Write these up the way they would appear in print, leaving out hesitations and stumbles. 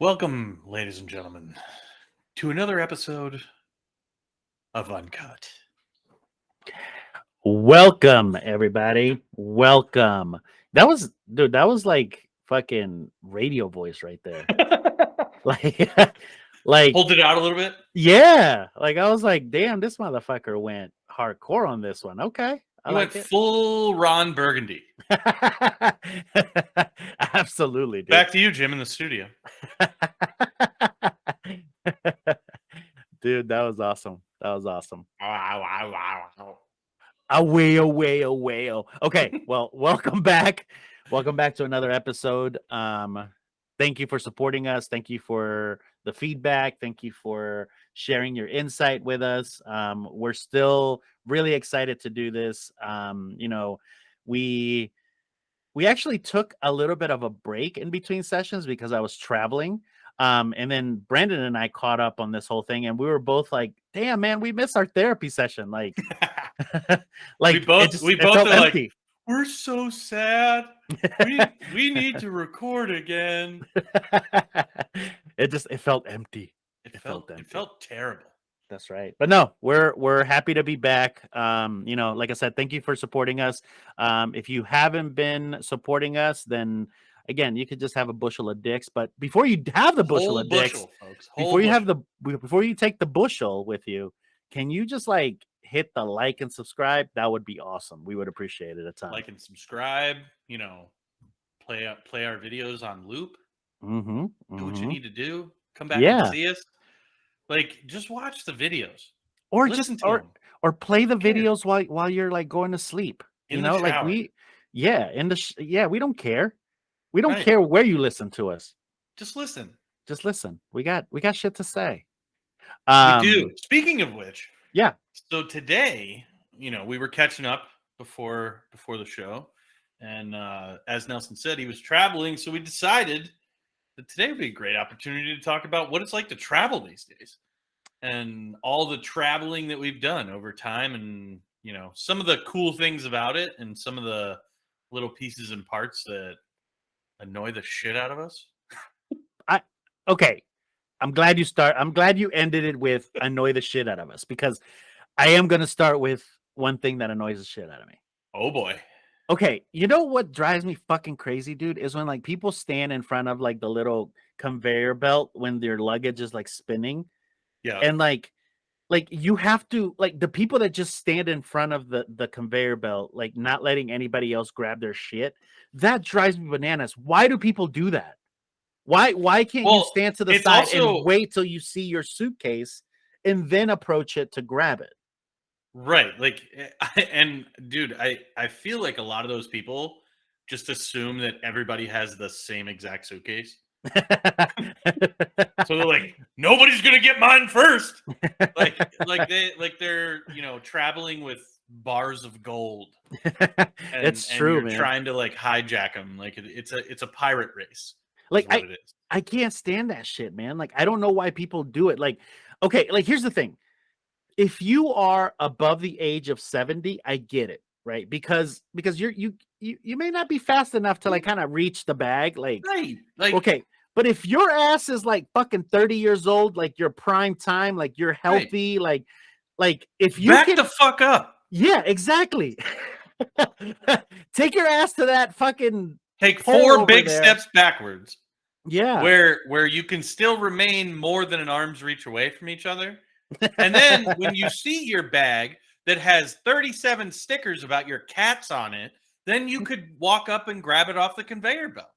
Welcome, ladies and gentlemen, to another episode of Uncut. Welcome, everybody. Welcome. That was like fucking radio voice right there. Like, like, Hold it out a little bit. yeah. Like, I was like, damn, this motherfucker went hardcore on this one. Okay. I You went like it. full Ron Burgundy. Absolutely, dude. Back to you, Jim, in the studio. Dude, that was awesome. That was awesome. Wow. Away. Okay, well, welcome back. Welcome back to another episode. Thank you for supporting us. Thank you for the feedback. Thank you for sharing your insight with us. We're still really excited to do this. We actually took a little bit of a break in between sessions because I was traveling. And then Brandon and I caught up on this whole thing, and we were both like, damn, man, we missed our therapy session. Like, we both felt are empty. like, we're so sad. We need to record again. It felt empty. It felt terrible. That's right. But no, we're happy to be back. Like I said, thank you for supporting us. If you haven't been supporting us, then again, you could just have a bushel of dicks. But before you have the bushel of dicks, folks. Before you take the bushel with you, can you just like hit the like and subscribe? That would be awesome. We would appreciate it a ton. Like and subscribe. Play our videos on loop. Mm-hmm. Do what you need to do. Come back Yeah. and see us. Like, just watch the videos. Or Listen just to them. or play the videos while you're like going to sleep. In the shower. We don't care. We don't care where you listen to us. Just listen. Just listen. We got shit to say. We do. Speaking of which, yeah. So today, we were catching up before the show, and as Nelson said, he was traveling, so we decided that today would be a great opportunity to talk about what it's like to travel these days, and all the traveling that we've done over time, and some of the cool things about it, and some of the little pieces and parts that annoy the shit out of us. Okay. I'm glad you ended it with annoy the shit out of us, because I am going to start with one thing that annoys the shit out of me. Oh boy. Okay, you know what drives me fucking crazy, dude, is when like people stand in front of like the little conveyor belt when their luggage is like spinning. Yeah. And like you have to, like, the people that just stand in front of the conveyor belt, like not letting anybody else grab their shit, that drives me bananas. Why do people do that? Why can't you stand to the side and wait till you see your suitcase and then approach it to grab it? Right. Like, and dude, I feel like a lot of those people just assume that everybody has the same exact suitcase. So they're like, nobody's going to get mine first. They're, traveling with bars of gold. It's true, you're man. Trying to like hijack them. Like it's a pirate race. Like I can't stand that shit, man. Like, I don't know why people do it. Like, okay, like here's the thing. If you are above the age of 70, I get it, right? Because you may not be fast enough to like kind of reach the bag. Like, right. Like, okay, but if your ass is like fucking 30 years old, like your prime time, like you're healthy, right. like if you back the fuck up. Yeah, exactly. Take your ass to that fucking Take 4 big steps backwards. Yeah. Where you can still remain more than an arm's reach away from each other. And then when you see your bag that has 37 stickers about your cats on it, then you could walk up and grab it off the conveyor belt.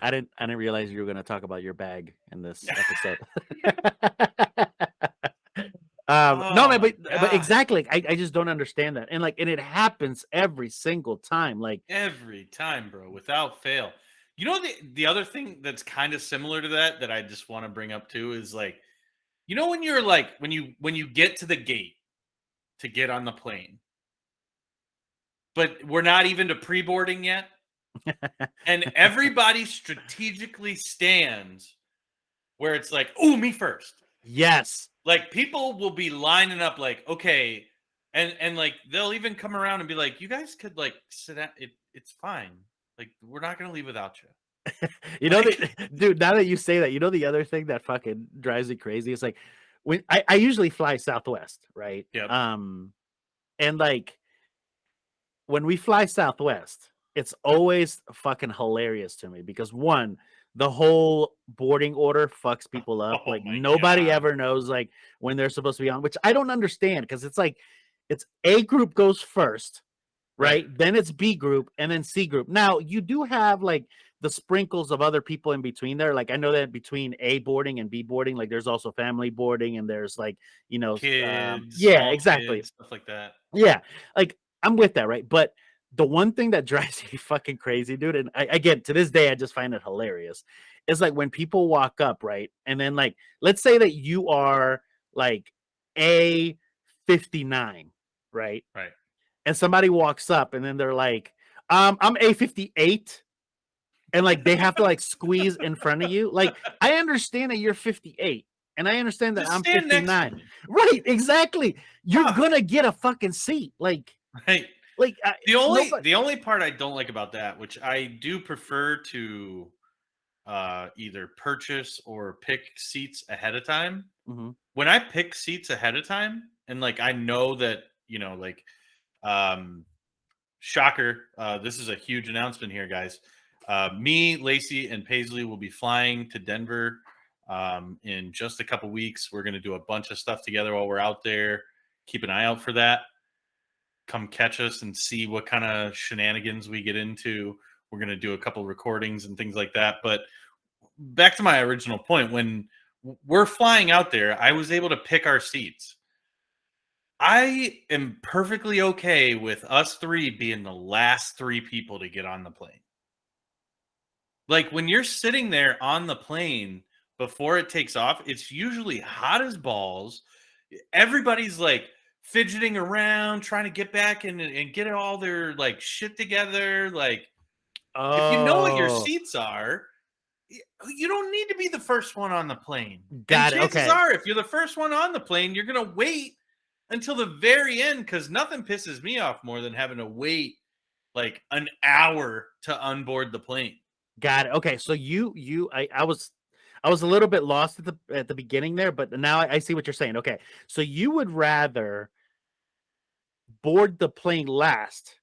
I didn't realize you were going to talk about your bag in this episode. No, man, but exactly. I just don't understand that. And it happens every single time. Like, every time, bro, without fail. You know, the other thing that's kind of similar to that I just want to bring up too is like, when you're like, when you get to the gate to get on the plane, but we're not even to pre-boarding yet. And everybody strategically stands where it's like, oh, me first. Yes. Like, people will be lining up like, okay. And like, they'll even come around and be like, you guys could like sit down. It's fine. Like, we're not going to leave without you. You know, dude, now that you say that, you know, the other thing that fucking drives me crazy is like when I usually fly Southwest, right? Yep. And like when we fly Southwest, it's always fucking hilarious to me because one, the whole boarding order fucks people up. Oh Like my nobody god. ever knows like when they're supposed to be on, which I don't understand because it's like it's A group goes first, Right. right? Then it's B group and then C group. Now you do have like the sprinkles of other people in between there. Like I know that between A boarding and B boarding, like there's also family boarding and there's like, Kids, yeah, small exactly. kids, stuff like that. Yeah, like I'm with that, right? But the one thing that drives me fucking crazy, dude, and again to this day I just find it hilarious, is like when people walk up, right, and then like let's say that you are like A59, right, Right. and somebody walks up and then they're like, I'm A58, and like they have to like squeeze in front of you. Like I understand that you're 58. And I understand that Just I'm stand next to 59. me. Right, exactly. You're Fuck. gonna get a fucking seat. Right. Like, nobody. The only part I don't like about that, which I do prefer to either purchase or pick seats ahead of time. Mhm. When I pick seats ahead of time, and like I know that, like um shocker, this is a huge announcement here, guys. Me, Lacey, and Paisley will be flying to Denver in just a couple weeks. We're going to do a bunch of stuff together while we're out there. Keep an eye out for that. Come catch us and see what kind of shenanigans we get into. We're going to do a couple recordings and things like that. But back to my original point, when we're flying out there, I was able to pick our seats. I am perfectly okay with us three being the last three people to get on the plane. Like when you're sitting there on the plane before it takes off, it's usually hot as balls. Everybody's like fidgeting around, trying to get back and get all their like shit together. Like, if you know what your Oh, seats are, you don't need to be the first one on the plane. And got it. chances Okay, are, if you're the first one on the plane, you're going to wait until the very end because nothing pisses me off more than having to wait like an hour to onboard the plane. got it. Okay, so I was a little bit lost at the beginning there, but now I see what you're saying. Okay, so you would rather board the plane last,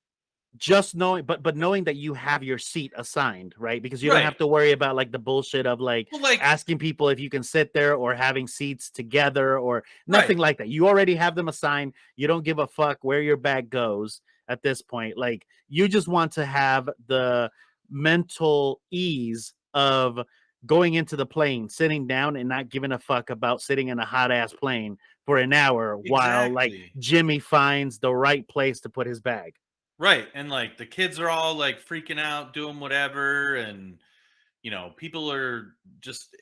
just knowing, but knowing that you have your seat assigned, right? Because you don't Right. have to worry about like the bullshit of like Well, like, asking people if you can sit there or having seats together or right. nothing like that. You already have them assigned. You don't give a fuck where your bag goes at this point. Like you just want to have the mental ease of going into the plane, sitting down and not giving a fuck about sitting in a hot ass plane for an hour while like Exactly. Jimmy finds the right place to put his bag. Right. And like the kids are all like freaking out, doing whatever. And, people are just,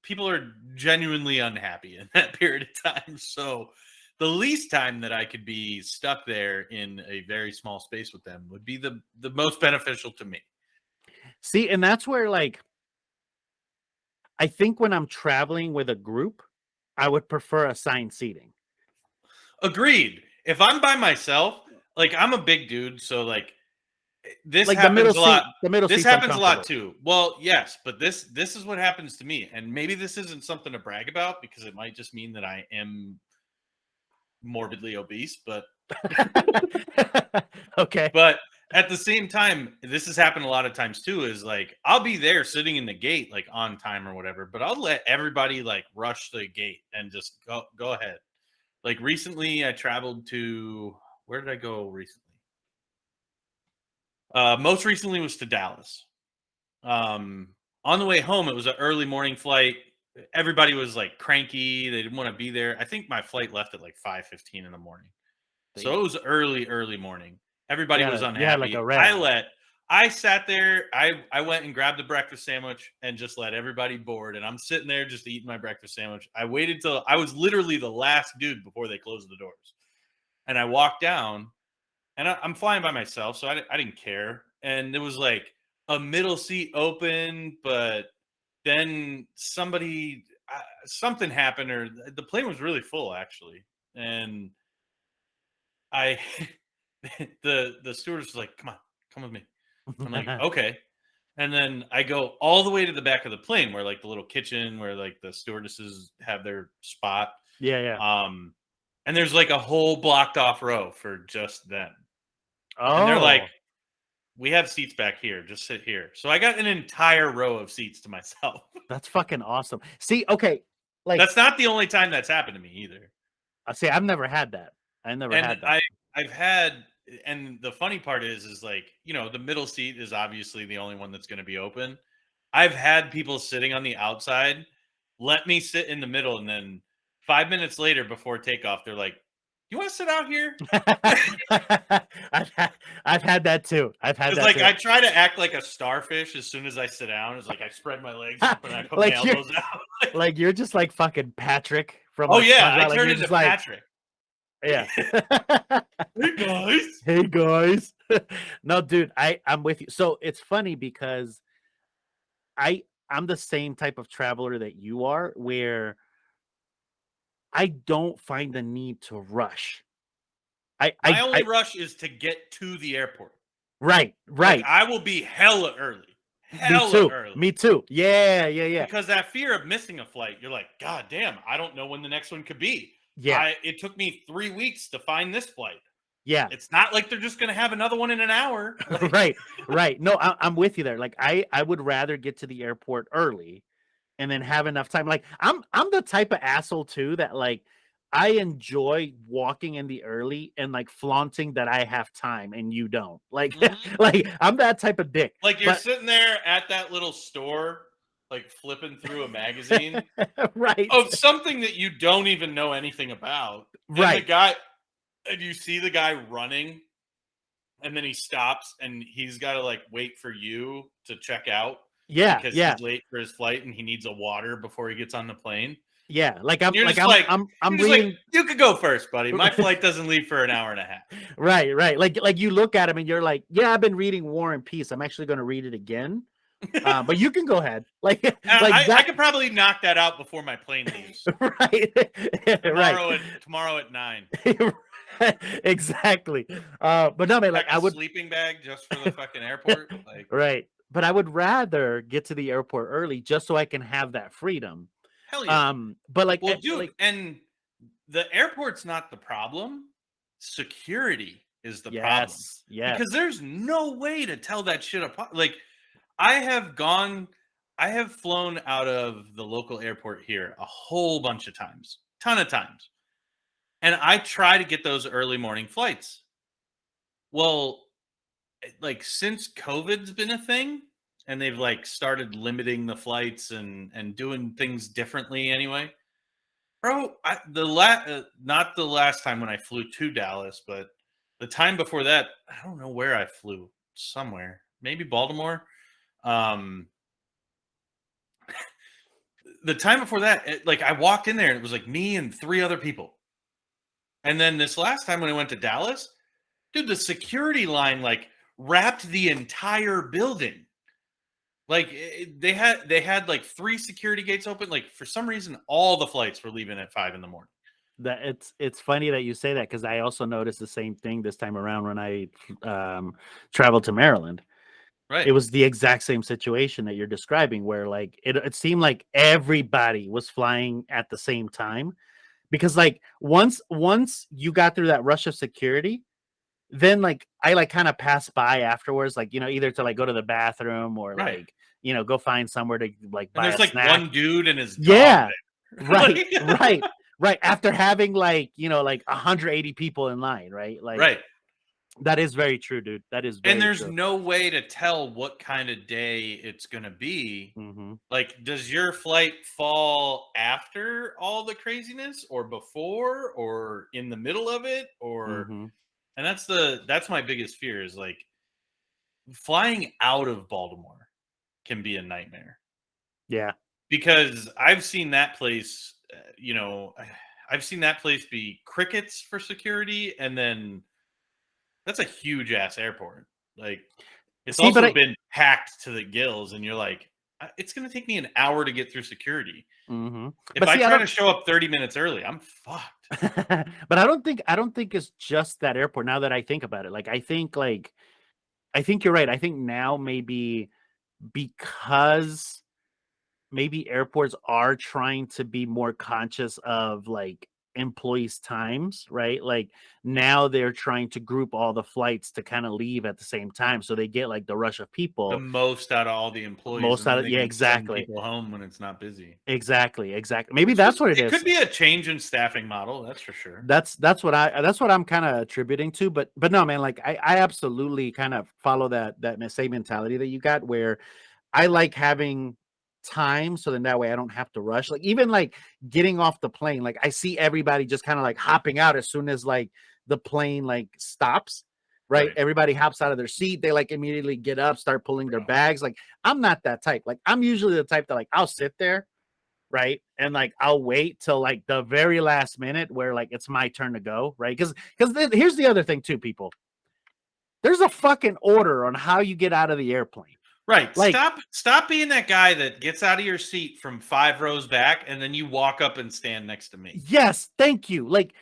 people are genuinely unhappy in that period of time. So the least time that I could be stuck there in a very small space with them would be the most beneficial to me. See, and that's where like I think when I'm traveling with a group, I would prefer assigned seating. Agreed. If I'm by myself, like I'm a big dude, so like this Like happens a lot. the middle This seat's happens a lot uncomfortable. too. Well, yes, but this is what happens to me, and maybe this isn't something to brag about because it might just mean that I am morbidly obese, but Okay. but at the same time, this has happened a lot of times too. Is like I'll be there sitting in the gate like on time or whatever, but I'll let everybody like rush the gate and just go ahead. Like recently, I traveled to where did I go recently? Most recently was to Dallas. Um, on the way home, it was an early morning flight. Everybody was like cranky; they didn't want to be there. I think my flight left at like 5:15 in the morning, So so it was early morning. Everybody was you had like unhappy. a red eye. I sat there. I went and grabbed a breakfast sandwich and just let everybody board. And I'm sitting there just eating my breakfast sandwich. I waited till I was literally the last dude before they closed the doors, and I walked down and I'm flying by myself, so I didn't care. And it was like a middle seat open, but then something happened, or the plane was really full actually, and I the stewardess was like, "Come on, come with me." I'm like, "Okay." And then I go all the way to the back of the plane where like the little kitchen where like the stewardesses have their spot. Yeah, yeah. And there's like a whole blocked off row for just them. And they're like, Oh, we have seats back here. Just sit here. So I got an entire row of seats to myself. that's fucking awesome. See, okay, like That's not the only time that's happened to me either. I say I've never had that. I never And had that. I've had, and the funny part is like, the middle seat is obviously the only one that's going to be open. I've had people sitting on the outside let me sit in the middle, and then 5 minutes later before takeoff, they're like, "You want to sit out here?" I've had that too. I've had It's that like too. I try to act like a starfish as soon as I sit down. It's like I spread my legs up and I put my Like you're elbows out. like you're just like fucking Patrick from Oh like yeah, I SpongeBob. Like turned you're into just like, Patrick. yeah. Hey guys. Hey guys. No, dude, I'm with you. So it's funny because I'm the same type of traveler that you are, where I don't find the need to rush. My only rush is to get to the airport. Right, Like right. I will be hella early. Me Hella too. early. Me too. Yeah, yeah, yeah. Because that fear of missing a flight, you're like, God damn, I don't know when the next one could be. Yeah, It took me 3 weeks to find this flight. yeah. It's not like they're just gonna have another one in an hour. Like, Right, right. No, I'm with you there. Like I would rather get to the airport early and then have enough time. Like I'm the type of asshole too that like I enjoy walking in the early and like flaunting that I have time and you don't. Like mhm. like I'm that type of dick. Like you're But sitting there at that little store, like flipping through a magazine right, of something that you don't even know anything about. And right. you see the guy running, and then he stops and he's got to like wait for you to check out Yeah, because yeah, he's late for his flight and he needs a water before he gets on the plane. yeah. Like And I'm like I'm you're just like, reading. you could go first, buddy. My flight doesn't leave for an hour and a half. Right, right. Like you look at him and you're like, yeah, I've been reading War and Peace. I'm actually going to read it again. But you can go ahead. Like like I that. could probably knock that out before my plane leaves Right, right. tomorrow at 9. Exactly. But no, man. Like Pack I a would. sleeping bag just for the fucking airport. Like, Right. But I would rather get to the airport early just so I can have that freedom. hell yeah. But like, Well, dude, like and the airport's not the problem. Security is the problem yes, yes. because there's no way to tell that shit apart. Like, I have gone, I have flown out of the local airport here a whole bunch of times, ton of times, and I try to get those early morning flights. Well, like since COVID's been a thing, and they've like started limiting the flights and doing things differently anyway. Bro, not the last time when I flew to Dallas, but the time before that, I don't know where I flew. Somewhere, maybe Baltimore. Um, the time before that, like I walked in there and it was like me and 3 other people. And then this last time when I went to Dallas, dude, the security line like wrapped the entire building. Like they had like 3 security gates open. Like for some reason, all the flights were leaving at 5 in the morning. That it's funny that you say that because I also noticed the same thing this time around when I traveled to Maryland. Right. It was the exact same situation that you're describing, where like it seemed like everybody was flying at the same time because like once you got through that rush of security, then like I like kind of passed by afterwards, like either to like go to the bathroom or Right. like go find somewhere to like And buy there's a like snack. one dude and his dog Yeah, there. right, Like, right, right. After having like like 180 people in line, right? Like right. that is very true, dude. That is And very there's true. no way to tell what kind of day it's going to be. Hmm. Like, does your flight fall after all the craziness or before or in the middle of it? Or, Hmm. and that's my biggest fear is like flying out of Baltimore can be a nightmare Yeah. because I've seen that place, I've seen that place be crickets for security. And then that's a huge ass airport. Like, it's See, but also I. been packed to the gills, and you're like, it's going to take me an hour to get through security. Hmm. If But I see, I try to don't. show up 30 minutes early, I'm fucked. But I don't think it's just that airport. Now that I think about it, like I think you're right. I think now maybe because maybe airports are trying to be more conscious of like employees' times, right? Like now they're trying to group all the flights to kind of leave at the same time. So they get like the rush of The people most out of all the employees, most and out then of, they yeah, can send exactly. people home when it's not busy. Exactly. Maybe Which that's what it it is. could be a change in staffing model, that's for sure. That's what I'm kind of attributing to, but no, man, like I absolutely kind of follow that same mentality that you got, where I like having time so then that way I don't have to rush. Like even like getting off the plane, like I see everybody just kind of like hopping out as soon as like the plane like stops, right? Right. Everybody hops out of their seat, they like immediately get up, start pulling their Bro. bags. Like I'm not that type. Like I'm usually the type that like I'll sit there, right? And like I'll wait till like the very last minute where like it's my turn to go, right? Because here's the other thing too, people. There's a fucking order on how you get out of the airplane. Right. Like, Stop being that guy that gets out of your seat from 5 rows back and then you walk up and stand next to me. yes, thank you. Like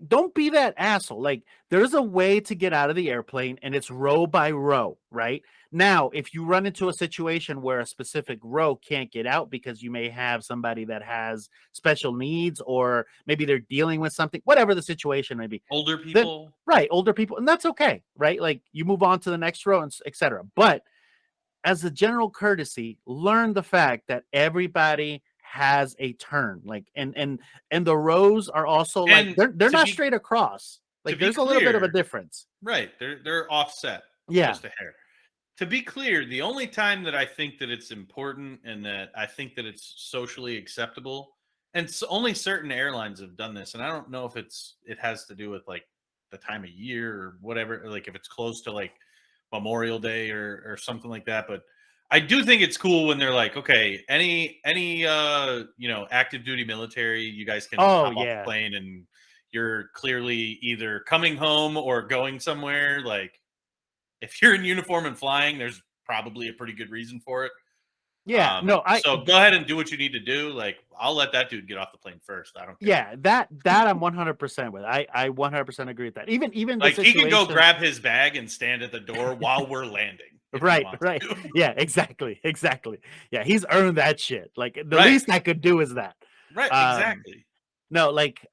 don't be that asshole. Like there's a way to get out of the airplane and it's row by row, right? Now, if you run into a situation where a specific row can't get out because you may have somebody that has special needs or maybe they're dealing with something, whatever the situation may be, Older then people. right, older people, and that's okay, right? Like you move on to the next row and etc. But as a general courtesy, learn the fact that everybody has a turn. Like and the rows are also like And they're not straight across. to Like be there's a little bit of a clear, difference. right, they're offset Yeah. just a hair. To be clear, the only time that I think that it's important and that I think that it's socially acceptable, and only certain airlines have done this, and I don't know if it has to do with like the time of year or whatever, or like if it's close to like Memorial Day or something like that. But I do think it's cool when they're like, okay, any active duty military, you guys can Oh hop off the yeah. plane and you're clearly either coming home or going somewhere. Like if you're in uniform and flying, there's probably a pretty good reason for it. Yeah. No, So go ahead and do what you need to do. Like I'll let that dude get off the plane first. I don't care. yeah, that I'm 100% with. I 100% agree with that. Even the Like he can go situation. grab his bag and stand at the door while we're landing if he Right, wants right. to. Yeah, exactly. Exactly. Yeah, he's earned that shit. Like the Right. least I could do is that. Right. Um Exactly. no, like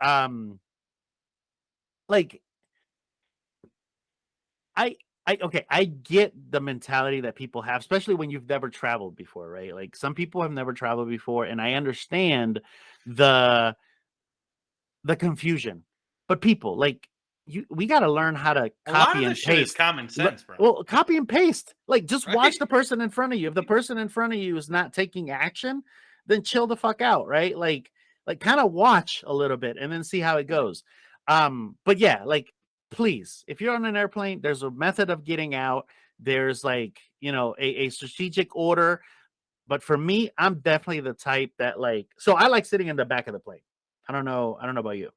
I okay, I get the mentality that people have, especially when you've never traveled before, right? Like some people have never traveled before, and I understand the confusion. But people, like we got to learn how to A lot copy of and this shit is paste. common sense, bro. Well, copy and paste. Like just watch Right. the person in front of you. If the person in front of you is not taking action, then chill the fuck out, right? Like kind of watch a little bit and then see how it goes. But yeah, like please, if you're on an airplane, there's a method of getting out. There's like, a strategic order. But for me, I'm definitely the type that like so I like sitting in the back of the plane. I don't know about you.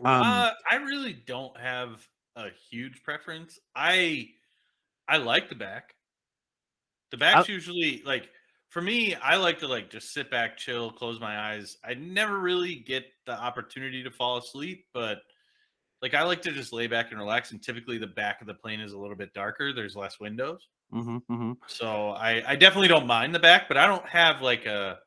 Um, I really don't have a huge preference. I like the back. The I back's usually like for me, I like to like just sit back, chill, close my eyes. I never really get the opportunity to fall asleep, but like I like to just lay back and relax. And typically the back of the plane is a little bit darker. There's less windows. mhm, mhm. So I definitely don't mind the back, but I don't have like I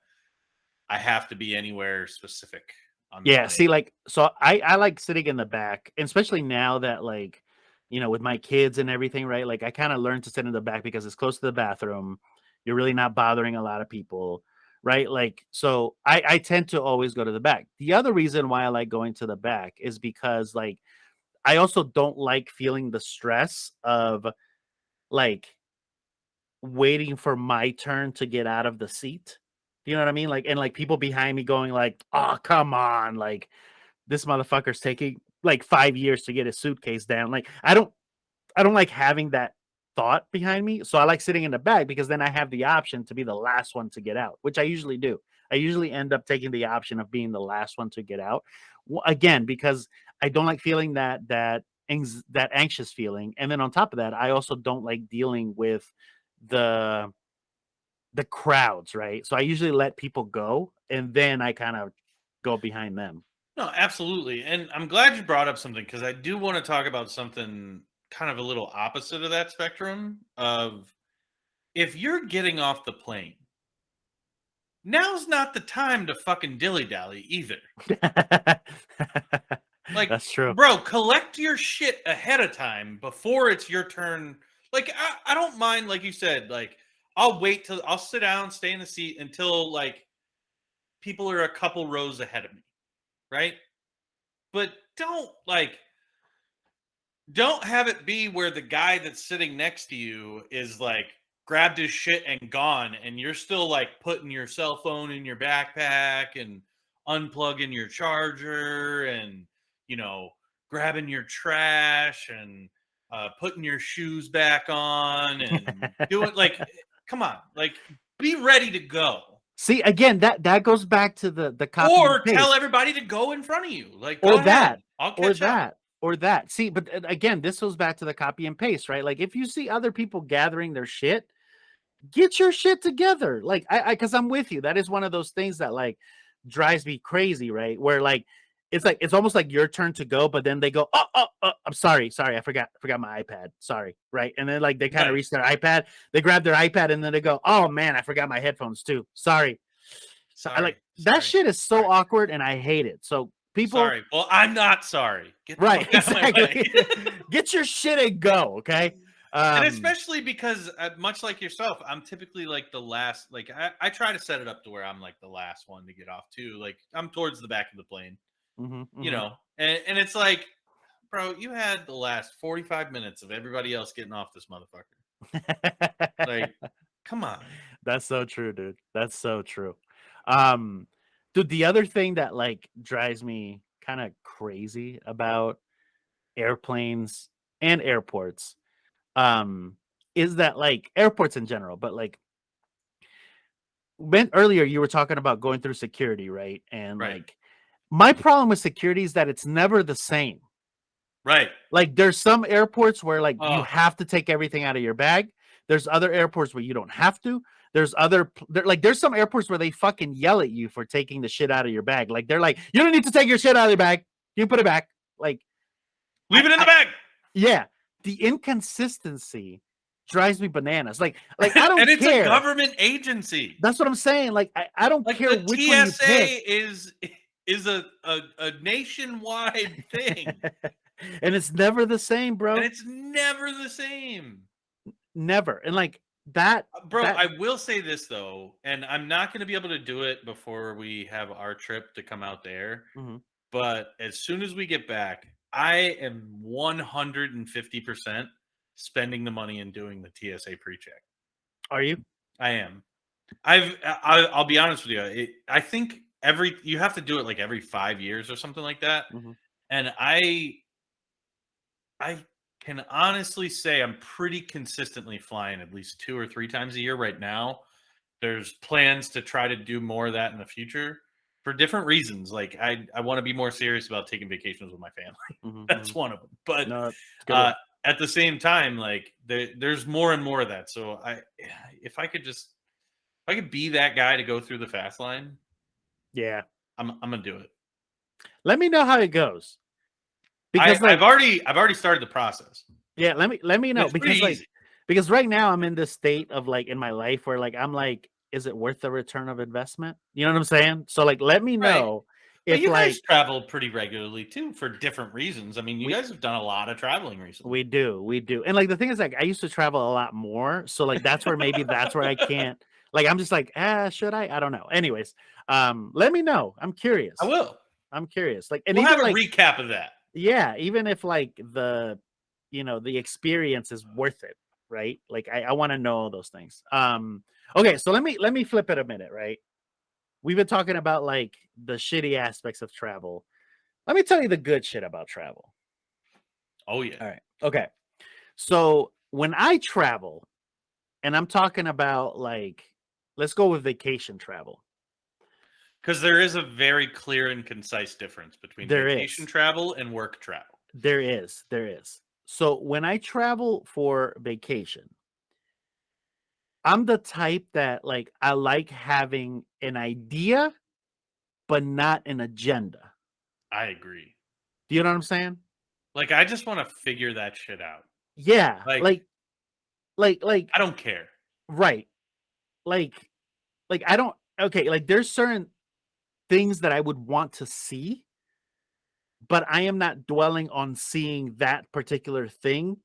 have to be anywhere specific on the Yeah, plane. see, like, so I like sitting in the back, and especially now that like, with my kids and everything, right? Like, I kind of learned to sit in the back because it's close to the bathroom. You're really not bothering a lot of people, right? Like, so I tend to always go to the back. The other reason why I like going to the back is because like I also don't like feeling the stress of like waiting for my turn to get out of the seat. You know what I mean? Like, and like people behind me going like, "Oh, come on!" Like this motherfucker's taking like 5 years to get his suitcase down. Like I don't like having that thought behind me. So I like sitting in the back because then I have the option to be the last one to get out, which I usually do. I usually end up taking the option of being the last one to get out. Again, because I don't like feeling that anxious feeling. And then on top of that, I also don't like dealing with the crowds, right? So I usually let people go and then I kind of go behind them. No, absolutely. And I'm glad you brought up something because I do want to talk about something kind of a little opposite of that spectrum of if you're getting off the plane, now's not the time to fucking dilly-dally either. Like, That's true. bro, collect your shit ahead of time before it's your turn. Like, I don't mind, like you said, like, I'll sit down, stay in the seat until, like, people are a couple rows ahead of me, right? But don't have it be where the guy that's sitting next to you is like grabbed his shit and gone, and you're still like putting your cell phone in your backpack and unplugging your charger and, you know, grabbing your trash and putting your shoes back on and doing like, come on, like, be ready to go. See, again, that goes back to the copy and Or tell paste. everybody to go in front of you. Like, Or go ahead. that, I'll or catch up. that, or that. See, but again, this goes back to the copy and paste, right? Like if you see other people gathering their shit, get your shit together. Like because I'm with you. That is one of those things that like drives me crazy, right? Where like it's almost like your turn to go, but then they go, oh, I'm sorry, I forgot my iPad. Sorry, right? And then like they kind of Right. reach their iPad, they grab their iPad, and then they go, oh man, I forgot my headphones too. Sorry. So I like that shit is so awkward, and I hate it. So people, Sorry. Well, I'm not sorry. Get the right? fuck out of my Exactly. way. Get your shit and go, okay? And especially because, much like yourself, I'm typically like the last. Like, I try to set it up to where I'm like the last one to get off too. Like, I'm towards the back of the plane, you know, and it's like, bro, you had the last 45 minutes of everybody else getting off this motherfucker. Like, come on. That's so true, dude. That's so true. Dude, the other thing that like drives me kind of crazy about airplanes and airports, is that like airports in general, but like when earlier you were talking about going through security, right? And Right. like my problem with security is that it's never the same. Right. Like there's some airports where like you Oh, have to take everything out of your bag. There's other airports where you don't have to. There's some airports where they fucking yell at you for taking the shit out of your bag. Like they're like, you don't need to take your shit out of your bag. You put it back. Like leave it in the bag. yeah, the inconsistency drives me bananas. Like I don't And it's care. a government agency. That's what I'm saying. Like I don't Like, care the which one you TSA pick. is a nationwide thing. And it's never the same, bro. And it's never the same. Never. And like that, Bro, that, I will say this though, and I'm not going to be able to do it before we have our trip to come out there. Mhm. But as soon as we get back, I am 150% spending the money and doing the TSA pre-check. Are you? I am. I'll be honest with you. I think you have to do it like every 5 years or something like that. Mhm. And I can honestly say I'm pretty consistently flying at least 2 or 3 times a year right now. There's plans to try to do more of that in the future for different reasons. Like, I want to be more serious about taking vacations with my family. Mhm, That's mhm. one of them. But No, it's a good one. at the same time, like there's more and more of that. So if I could be that guy to go through the fast line, Yeah. I'm gonna do it. Let me know how it goes. Because I've like already started the process. yeah, let me And know it's pretty because like easy. because right now I'm in this state of like in my life where like I'm like, is it worth the return of investment? You know what I'm saying? So like let me Right. know But if you like guys travel pretty regularly too for different reasons. I mean, you we guys have done a lot of traveling recently. we do. And like the thing is like I used to travel a lot more. So like that's where I can't like I'm just like, should I? I don't know. Anyways, let me know. I'm curious. I will. I'm curious. Like and We'll have even a like recap of that. yeah, even if like the experience is worth it, right? Like I want to know those things. Okay, so let me flip it a minute, right? We've been talking about like the shitty aspects of travel. Let me tell you the good shit about travel. Oh yeah. All right. Okay. So when I travel, and I'm talking about like, let's go with vacation travel. Because there is a very clear and concise difference between There vacation is. travel and work travel. There is. There is. So when I travel for vacation, I'm the type that like I like having an idea, but not an agenda. I agree. Do you know what I'm saying? Like, I just want to figure that shit out. Yeah. Like, Like I don't care. Right. Like I don't okay, like there's certain things that I would want to see, but I am not dwelling on seeing that particular thing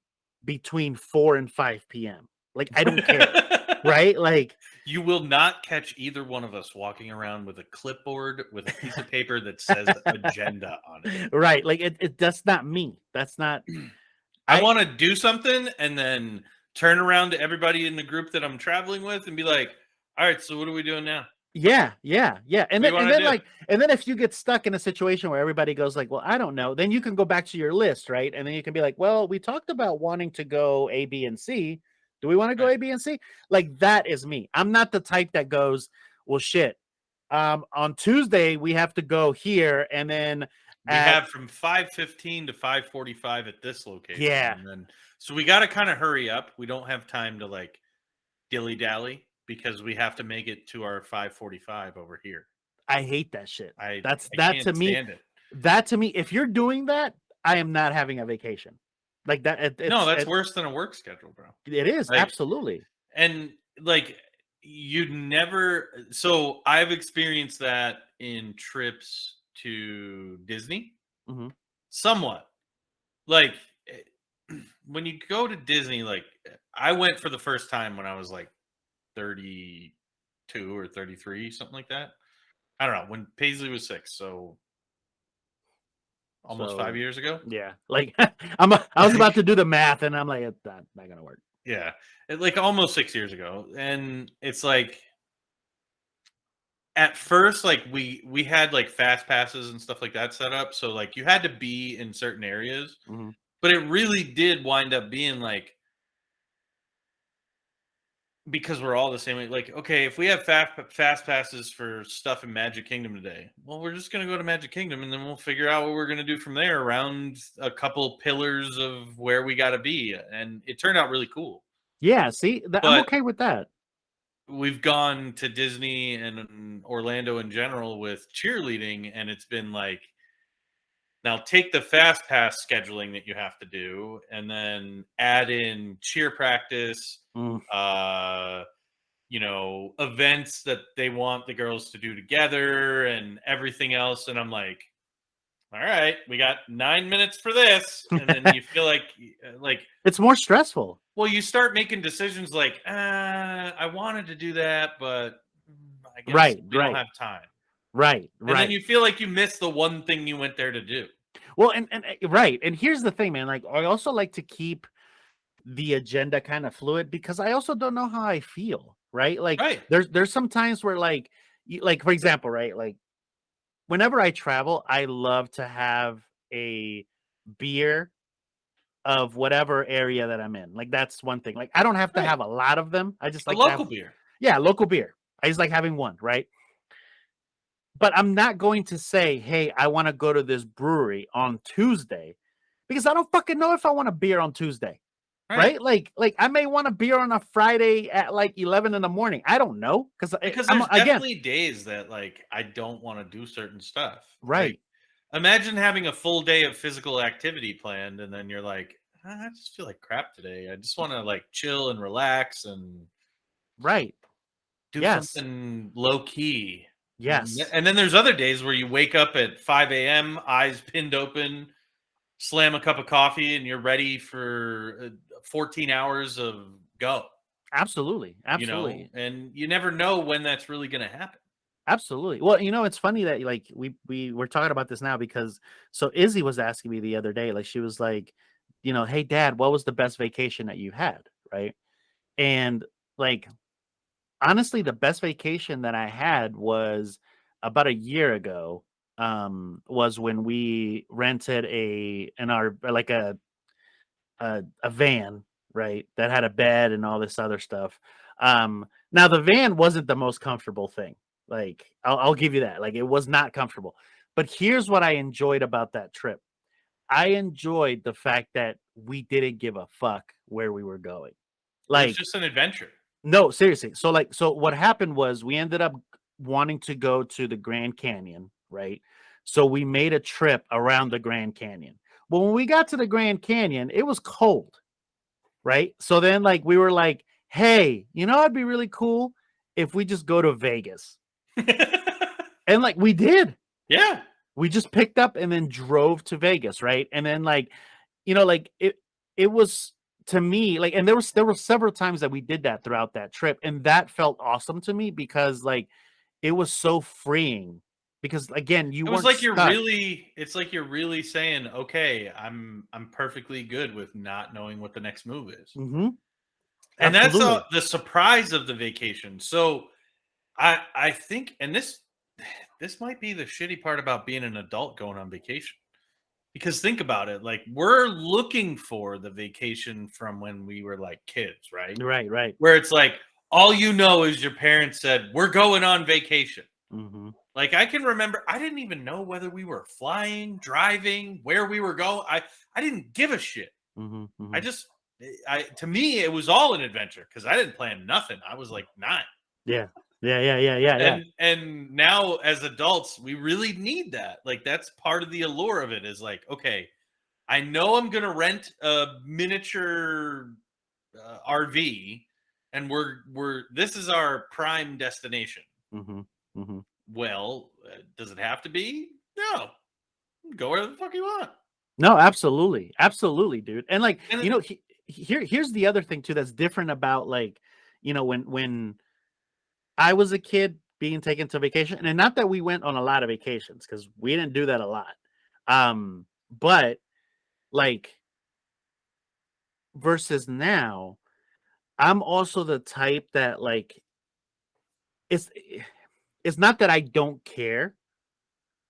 between 4 and 5 p.m. Like I don't care. Right? Like You will not catch either one of us walking around with a clipboard with a piece of paper that says agenda on it. right. Like that's not me. That's not I I want to do something and then turn around to everybody in the group that I'm traveling with and be like, all right, so what are we doing now? yeah, yeah, yeah. What do you want to do? And then if you get stuck in a situation where everybody goes like, "Well, I don't know," then you can go back to your list, right? And then you can be like, "Well, we talked about wanting to go A, B, and C. Do we want to go Right. A, B, and C?" Like that is me. I'm not the type that goes, "Well, shit. On Tuesday we have to go here, and then We at have from 5:15 to 5:45 at this location. yeah, And then, so we got to kind of hurry up. We don't have time to like dilly dally because we have to make it to our 5:45 over here. I hate that shit. I, That's I that to can't me. stand it. That to me, if you're doing that, I am not having a vacation. Like that, No, that's worse than a work schedule, bro. it is Like, absolutely. and like you never, so I've experienced that in trips to Disney Hmm. somewhat. Like when you go to Disney, like I went for the first time when I was like 32 or 33, something like that. I don't know, when Paisley was 6, so almost 5 So years ago. yeah, like I was about Like to do the math, and I'm like, it's not gonna work. yeah, like almost 6 years ago. And it's like at first, like we had like fast passes and stuff like that set up, so like you had to be in certain areas, Hmm. but it really did wind up being like, because we're all the same way, like, okay, if we have fast passes for stuff in Magic Kingdom today, well, we're just gonna go to Magic Kingdom and then we'll figure out what we're gonna do from there around a couple pillars of where we gotta be. And it turned out really cool. Yeah, see, I'm But okay with that. we've gone to Disney and Orlando in general with cheerleading, and it's been like, now take the fast pass scheduling that you have to do, and then add in cheer practice, Mm. uh, events that they want the girls to do together and everything else. And I'm like, all right, we got 9 minutes for this. And then you feel like, It's more stressful. well, you start making decisions like, I wanted to do that, but I guess Right, we don't right, have time. right, And then right. you feel like you missed the one thing you went there to do. Well, right, and here's the thing, man. Like, I also like to keep the agenda kind of fluid because I also don't know how I feel. Right, like Right. there's some times where like like for example, right, like whenever I travel, I love to have a beer of whatever area that I'm in. Like that's one thing. Like I don't have to Right. have a lot of them. I just A like to have local beer. yeah, local beer. I just like having one, right? But I'm not going to say, "Hey, I want to go to this brewery on Tuesday," because I don't fucking know if I want a beer on Tuesday, Right. right? Like I may want a beer on a Friday at like 11 in the morning. I don't know because Because I'm there's again definitely days that like I don't want to do certain stuff. Like right, imagine having a full day of physical activity planned and then you're like, I just feel like crap today. I just want to like chill and relax and right. do Yes, something low key. yes, And then there's other days where you wake up at 5 a.m., eyes pinned open, slam a cup of coffee, and you're ready for 14 hours of go, absolutely, absolutely. and you never know when that's really going to happen. Absolutely. Well, it's funny that like we were talking about this now because so Izzy was asking me the other day, like she was like, "Hey dad, what was the best vacation that you had?" Right? And like honestly, the best vacation that I had was about a year ago. Was when we rented a van, right? That had a bed and all this other stuff. Now the van wasn't the most comfortable thing. Like I'll give you that. Like it was not comfortable. But here's what I enjoyed about that trip. I enjoyed the fact that we didn't give a fuck where we were going. It was Like just an adventure. no, seriously. So what happened was we ended up wanting to go to the Grand Canyon, right? So we made a trip around the Grand Canyon. Well, when we got to the Grand Canyon, it was cold, right? So then like we were like, hey, you know, it'd be really cool if we just go to Vegas. And like we did. Yeah. We just picked up and then drove to Vegas, right? And then like, you know, like it was to me like, and there were several times that we did that throughout that trip, and that felt awesome to me because like it was so freeing. Because again, you It was weren't like stuck. it's like you're really saying, okay, I'm perfectly good with not knowing what the next move is. Mm-hmm. And that's Absolutely. the surprise of the vacation. So I think, and this might be the shitty part about being an adult going on vacation. Because think about it, like we're looking for the vacation from when we were like kids, right? Right, right. Where it's like all you know is your parents said, "We're going on vacation." Mm-hmm. Like I can remember I didn't even know whether we were flying, driving, where we were going. I didn't give a shit. Mm-hmm. I Mm-hmm. just I to me it was all an adventure because I didn't plan nothing. I was like 9. Yeah. Yeah. And now as adults, we really need that. Like that's part of the allure of it is like, okay, I know I'm going to rent a miniature RV and we're this is our prime destination. Mm-hmm. Mm-hmm. Well, does it have to be? No. Go where the fuck you want. No, absolutely. Absolutely, dude. And like, And you know, here's the other thing too that's different about like, you know, when I was a kid being taken to vacation, and not that we went on a lot of vacations because we didn't do that a lot. But like versus now, I'm also the type that like it's it's not that I don't care.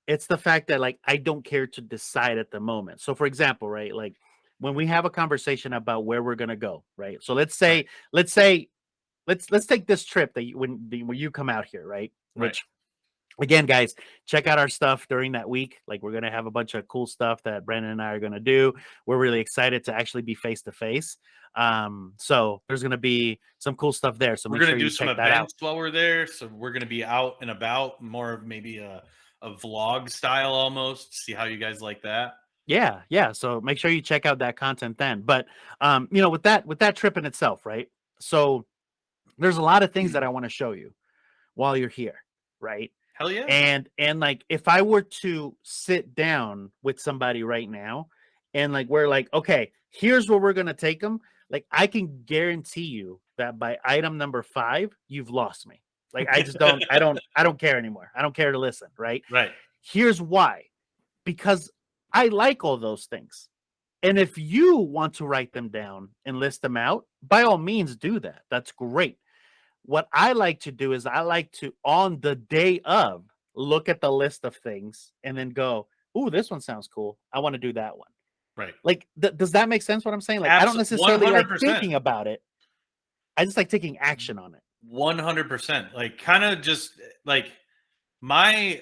It's the fact that like I don't care to decide at the moment. So for example, right, like when we have a conversation about where we're gonna go, right? So right, let's say let's take this trip that when you come out here, right? right. Which again, guys, check out our stuff during that week. Like we're gonna have a bunch of cool stuff that Brandon and I are gonna do. We're really excited to actually be face to face. So there's gonna be some cool stuff there. So We're make gonna sure do you some check that out. events while we're there, so we're gonna be out and about, more of maybe a vlog style almost. See how you guys like that. Yeah, yeah. So make sure you check out that content then. But you know, with that trip in itself, right? So there's a lot of things that I want to show you while you're here, right? Hell yeah. And like if I were to sit down with somebody right now and like we're like, okay, here's where we're gonna take them, like I can guarantee you that by item number 5, you've lost me. Like I just I don't care anymore. I don't care to listen, right? Right. Here's why. Because I like all those things. And if you want to write them down and list them out, by all means do that. That's great. What I like to do is I like to, on the day of, look at the list of things and then go, "Ooh, this one sounds cool. I want to do that one." Right. Like, does that make sense? What I'm saying? Like, I don't Absolutely. necessarily like 100%. thinking about it. I just like taking action on it. 100%. Like kind of just like my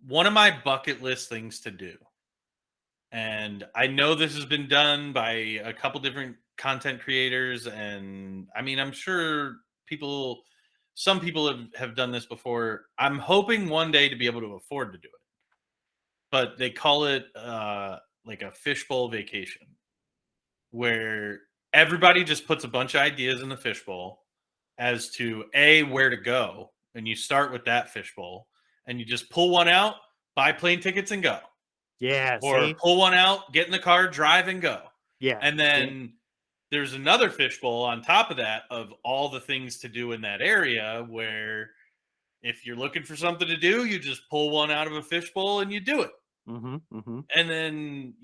one of my bucket list things to do. And I know this has been done by a couple different content creators and I mean I'm sure people some people have done this before. I'm hoping one day to be able to afford to do it. But they call it like a fishbowl vacation where everybody just puts a bunch of ideas in the fishbowl as to a where to go and you start with that fishbowl and you just pull one out, buy plane tickets and go, Yeah. or See. pull one out, get in the car, drive and go. Yeah. And See. then there's another fishbowl on top of that of all the things to do in that area where if you're looking for something to do, you just pull one out of a fishbowl and you do it. Mm-hmm. Mm-hmm. And then,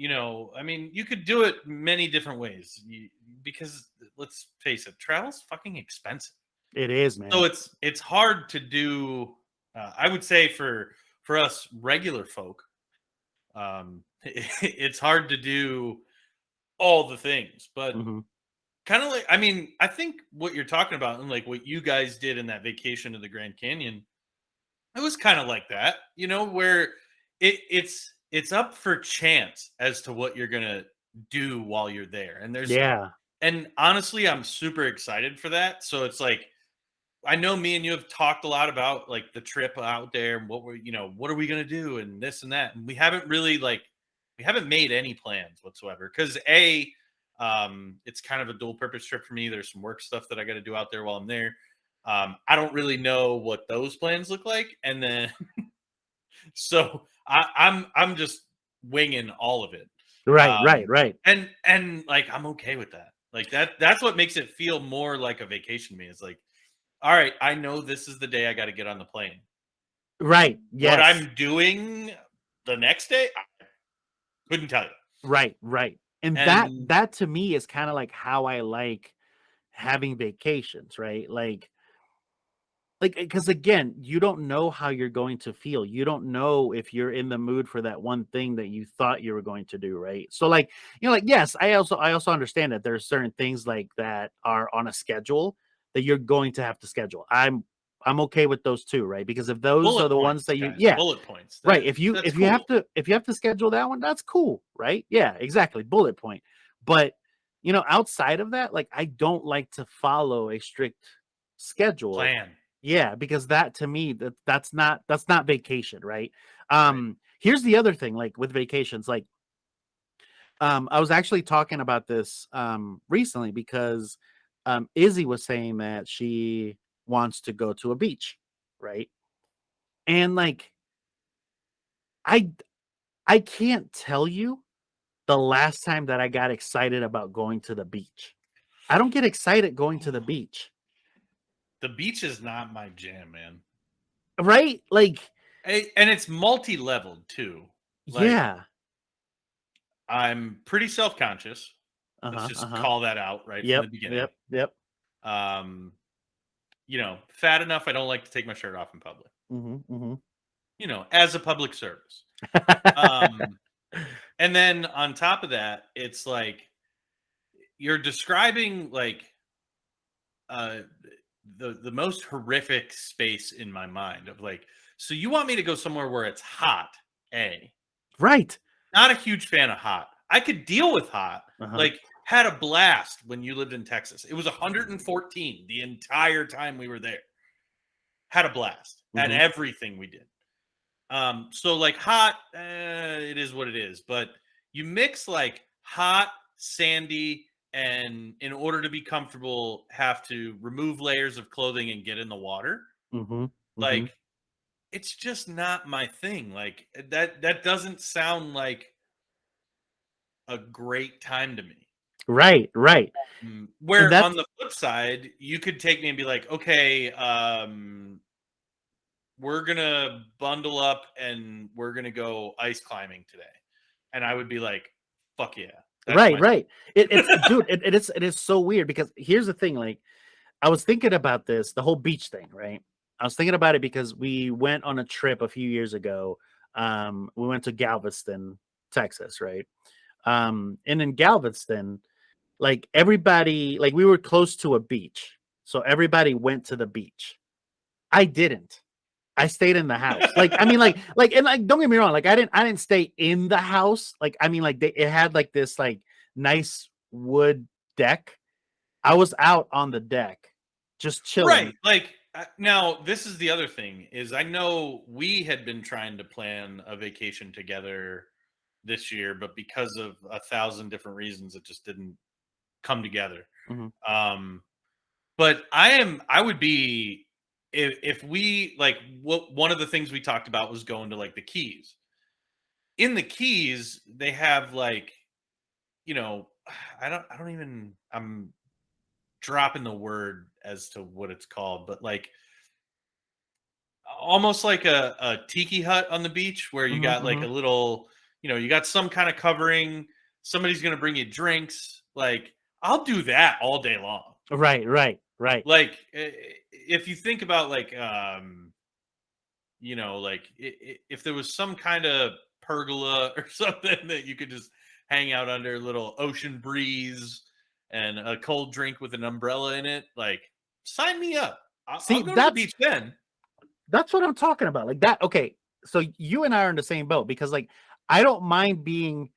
I mean, you could do it many different ways because let's face it, travel's fucking expensive. It is, So man. it's hard to do. I would say for us regular folk, it's hard to do all the things. But Mm-hmm. kind of like, I mean, I think what you're talking about and like what you guys did in that vacation to the Grand Canyon, it was kind of like that, where it's up for chance as to what you're gonna do while you're there. Yeah. And honestly, I'm super excited for that. So it's like I know me and you have talked a lot about like the trip out there and what are we gonna do and this and that. And we haven't really we haven't made any plans whatsoever. Cause It's kind of a dual purpose trip for me. There's some work stuff that I got to do out there while I'm there. I don't really know what those plans look like, and then so I'm just winging all of it. Right, right, Um, right, and like I'm okay with that. Like that's what makes it feel more like a vacation to me. It's like, all right, I know this is the day I got to get on the plane. right. What Yes. I'm doing the next day, I couldn't tell you. Right, right. And that And that to me is kind of like how I like having vacations, right? Like because again, you don't know how you're going to feel. You don't know if you're in the mood for that one thing that you thought you were going to do, right? So like, like yes, I also understand that there's certain things like that are on a schedule that you're going to have to schedule. I'm okay with those too, right? Because if those are bullet the ones points, that you guys, yeah, bullet points. right. That's If you have cool. to schedule that one, that's cool, right? Yeah, exactly. Bullet point. But outside of that, like I don't like to follow a strict schedule. Plan. Yeah, because that to me that's not vacation, right? Right. Here's the other thing, like with vacations, like I was actually talking about this recently because Izzy was saying that she wants to go to a beach, right? And like I I can't tell you the last time that I got excited about going to the beach. I don't get excited going to the beach, The beach is not my jam, man. right? Like, And it's multi-leveled too. Like yeah. I'm pretty self-conscious. Let's Uh-huh. just Uh-huh. call that out right from the Yep. beginning. Yep. Yep. Um, fat enough I don't like to take my shirt off in public. Mhm. Mhm. As a public service. Um, and then on top of that, it's like you're describing like uh the most horrific space in my mind of like, so you want me to go somewhere where it's hot, A. Right. Not a huge fan of hot. I could deal with hot. Uh-huh. Like, had a blast when you lived in Texas. It was 114 the entire time we were there. Had a blast at Mhm. everything we did. So like hot, it is what it is. But you mix like hot, sandy, and in order to be comfortable, have to remove layers of clothing and get in the water. Mhm. Mhm. Like, it's just not my thing. Like that doesn't sound like a great time to me. Right. Right. And Where on that's the flip side, you could take me and be like, okay, we're gonna bundle up and we're gonna go ice climbing today. And I would be like, fuck yeah, that's right. my Right. It's dude. It is so weird because here's the thing. Like I was thinking about this, the whole beach thing, right? I was thinking about it because we went on a trip a few years ago. We went to Galveston, Texas, right? And in Galveston, like everybody, like we were close to a beach, so everybody went to the beach. I didn't. I stayed in the house. Like, I mean, and like, don't get me wrong. Like, I didn't stay in the house. Like, I mean, like, it had like this like nice wood deck. I was out on the deck, just Right. chilling. Like now this is the other thing is I know we had been trying to plan a vacation together this year, but because of 1,000 different reasons, it just didn't come together. Mhm. Um, but I would be if we like what one of the things we talked about was going to like the Keys. In the Keys, they have like, you know, I don't even I'm dropping the word as to what it's called, but like almost like a tiki hut on the beach where you Mhm. got like a Mhm. little, you got some kind of covering, somebody's going to bring you drinks. Like I'll do that all day long. Right. Right. Right. Like if you think about like like if there was some kind of pergola or something that you could just hang out under, a little ocean breeze and a cold drink with an umbrella in it, like sign me up. I'll See, go to the beach then. that's what I'm talking about. Like that. Okay, so you and I are in the same boat because like I don't mind being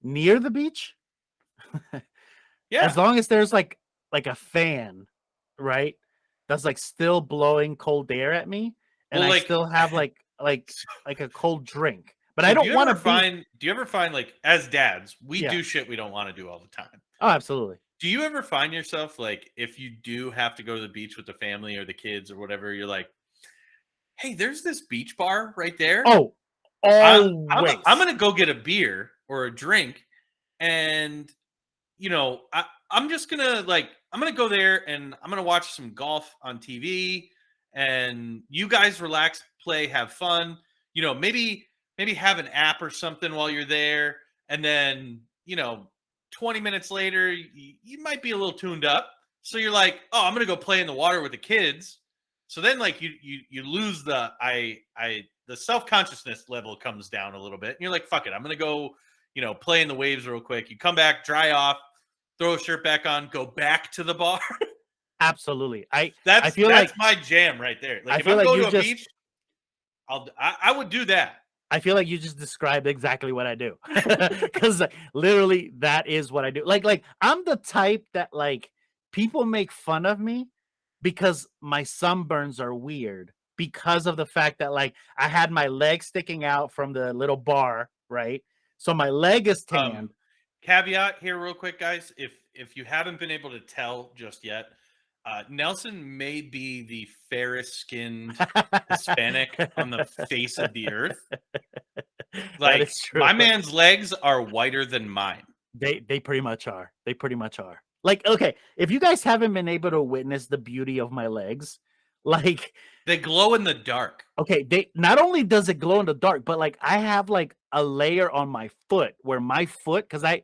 near the beach as Yeah. long as there's like a fan, right? That's like still blowing cold air at me, and Well, I like still have like a cold drink. But So I don't want to be. do you ever find like as dads, we Yeah. do shit we don't want to do all the time. Oh, absolutely. Do you ever find yourself like if you do have to go to the beach with the family or the kids or whatever, you're like, hey, there's this beach bar right there. Oh, I'm always. gonna go get a beer or a drink, and I'm just gonna I'm gonna go there and I'm gonna watch some golf on TV, and you guys relax, play, have fun. Maybe have an app or something while you're there, and then 20 minutes later, you might be a little tuned up, so you're like, oh, I'm gonna go play in the water with the kids. So then, like you lose the self consciousness level comes down a little bit, and you're like, fuck it, I'm gonna go play in the waves real quick. You come back, dry off, throw a shirt back on, go back to the bar. Absolutely. I that's feel that's like my jam right there. Like I if feel I'm like going you to a just beach, I would do that. I feel like you just described exactly what I do. Cuz literally that is what I do. Like I'm the type that like people make fun of me because my sunburns are weird because of the fact that like I had my leg sticking out from the little bar, right? So my leg is tanned. Caveat here, real quick, guys. If you haven't been able to tell just yet, Nelson may be the fairest skinned Hispanic on the face of the earth. That Like is true. my man's legs are whiter than mine. They pretty much are. They pretty much are. Like, okay, if you guys haven't been able to witness the beauty of my legs, like, They glow in the dark. okay, they not only does it glow in the dark, but like I have like a layer on my foot where my foot, because I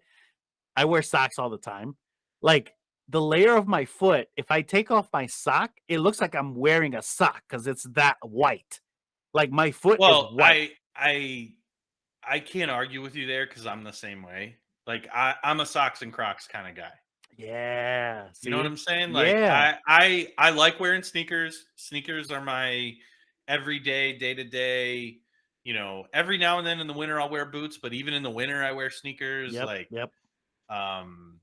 wear socks all the time, like the layer of my foot, if I take off my sock, it looks like I'm wearing a sock because it's that white. Like my foot is Well, white. I can't argue with you there because I'm the same way. Like I'm a socks and Crocs kind of guy. Yeah. You know what See? I'm saying? Like Yeah. I like wearing sneakers. Sneakers are my everyday, day to day. Every now and then in the winter I'll wear boots, but even in the winter I wear sneakers. Yep. Like, Yep. um,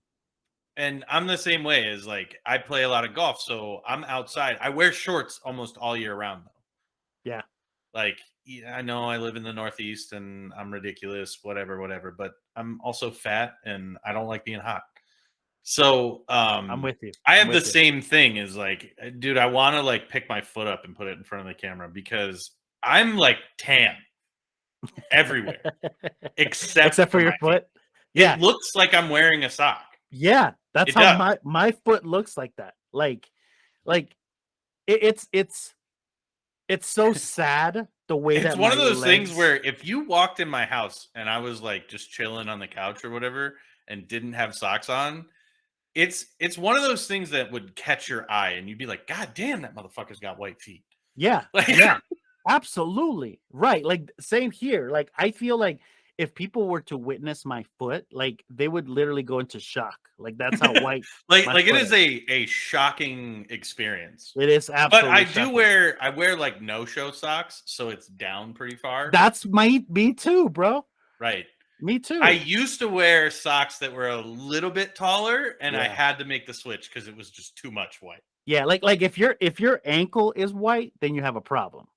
and I'm the same way as like I play a lot of golf, so I'm outside. I wear shorts almost all year round though. Yeah. Like, yeah, I know I live in the Northeast and I'm ridiculous, whatever, but I'm also fat and I don't like being hot. So, I'm with you. I I'm have the with you. same thing as like, dude, I want to like pick my foot up and put it in front of the camera because I'm like tan everywhere except Except for for my your feet. foot. It Yeah. looks like I'm wearing a sock. Yeah. That's It how does. my foot looks like that. Like it's so sad the way It's that one my of those things legs. where if you walked in my house and I was like just chilling on the couch or whatever and didn't have socks on, it's one of those things that would catch your eye and you'd be like, God damn, that motherfucker's got white feet. Yeah. Like, Yeah. Absolutely. Right. Like same here. Like I feel like if people were to witness my foot, like they would literally go into shock. Like that's how white my like it foot is is. a shocking experience. It is But absolutely shocking. I wear like no show socks, so it's down pretty far. That's me too, bro. Right. Me I too. used to wear socks that were a little bit taller, and I Yeah. had to make the switch because it was just too much white. Yeah, like if your ankle is white, then you have a problem.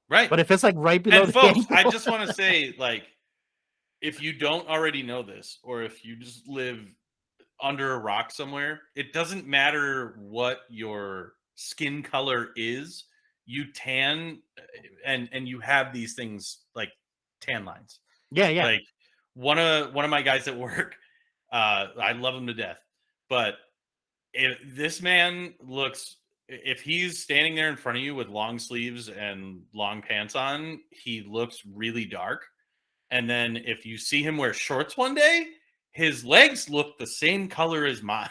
Right. But if it's like right below And the folks, I ankle, just want to say, like, if you don't already know this, or if you just live under a rock somewhere, it doesn't matter what your skin color is. You tan, and you have these things like tan lines. yeah, yeah, Like one of my guys at work, I love him to death, but if this man looks, if he's standing there in front of you with long sleeves and long pants on, he looks really dark. And then if you see him wear shorts one day, his legs look the same color as mine.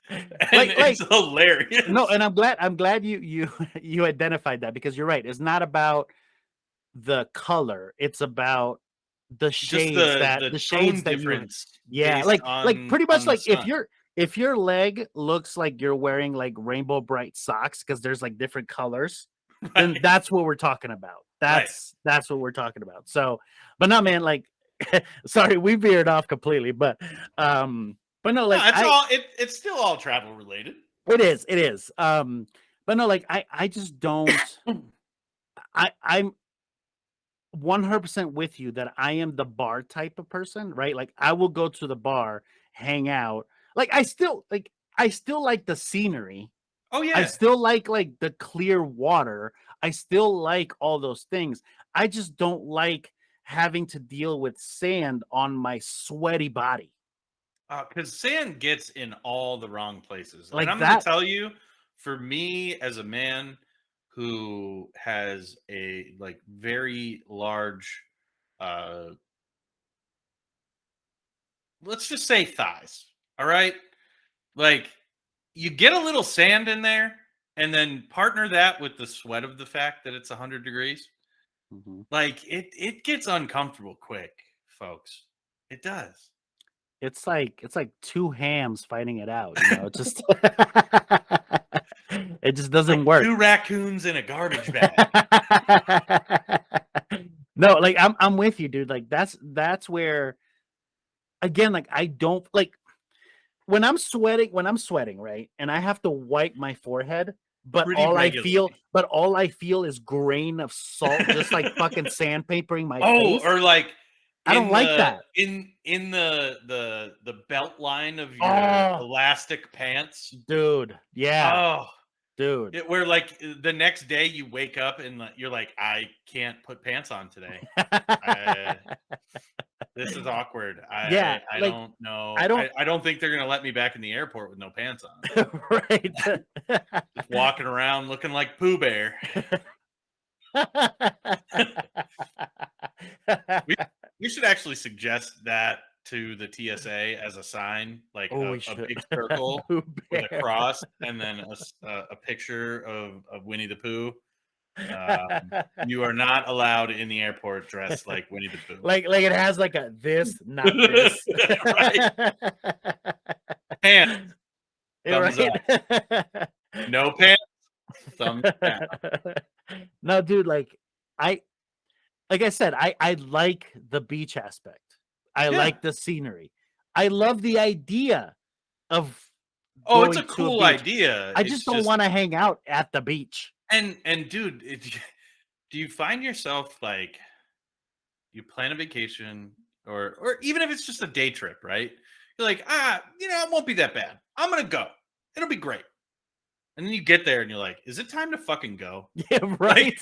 And like it's hilarious. no, and I'm glad you you identified that because you're right. It's not about the color; it's about the Just shades the that the the shades tone that you. difference Yeah, based like pretty much on the like sun. if your leg looks like you're wearing like rainbow bright socks because there's like different colors, then Right. that's what we're talking about. Right. That's what we're talking about. So, but no, man, like, sorry, we veered off completely, but no, No, like it's all it's still all travel related. it is, but no, like I just don't, I'm 100% with you that I am the bar type of person, right? Like I will go to the bar, hang out. Like I still like the scenery. Oh I yeah. still like the clear water. I still like all those things. I just don't like having to deal with sand on my sweaty body. Because sand gets in all the wrong places. And Like I'm going to that. tell you, for me as a man who has a like very large, uh, let's just say thighs. All right. Like you get a little sand in there and then partner that with the sweat of the fact that it's 100 degrees. Mhm. Like it gets uncomfortable quick, folks. It does. It's like two hams fighting it out, you know. It just it just Like doesn't work. two raccoons in a garbage bag. No, like I'm with you, dude. Like that's where again, like I don't like when I'm sweating, right? And I have to wipe my forehead, Pretty regularly. but all I feel is grain of salt just like fucking sandpapering my Oh, face. or like I don't like that. in the belt line of your Oh, elastic pants. dude. Yeah, Oh, dude. it where like the next day you wake up and you're like, I can't put pants on today. I, this is awkward. Yeah, I like don't know. I don't I don't think they're gonna let me back in the airport with no pants on. right. Just walking around looking like Pooh Bear. We we should actually suggest that to the TSA as a sign, like Oh, we a should. big circle Pooh with a Bear. cross and then a picture of Winnie the Pooh. You are not allowed in the airport dressed like Winnie the Pooh. Like it has like a this, not this. Right? Pants, thumbs up. Right. No pants, thumbs down. No, dude, I like I said, I like the beach aspect. I Yeah. like the scenery. I love the idea of Oh, it's a going to a cool beach. idea. I just It's don't just want to hang out at the beach. and dude, do you find yourself like you plan a vacation or even if it's just a day trip, right? You're like, it won't be that bad. I'm gonna go. It'll be great. And then you get there and you're like, is it time to fucking go? Yeah, Like, right.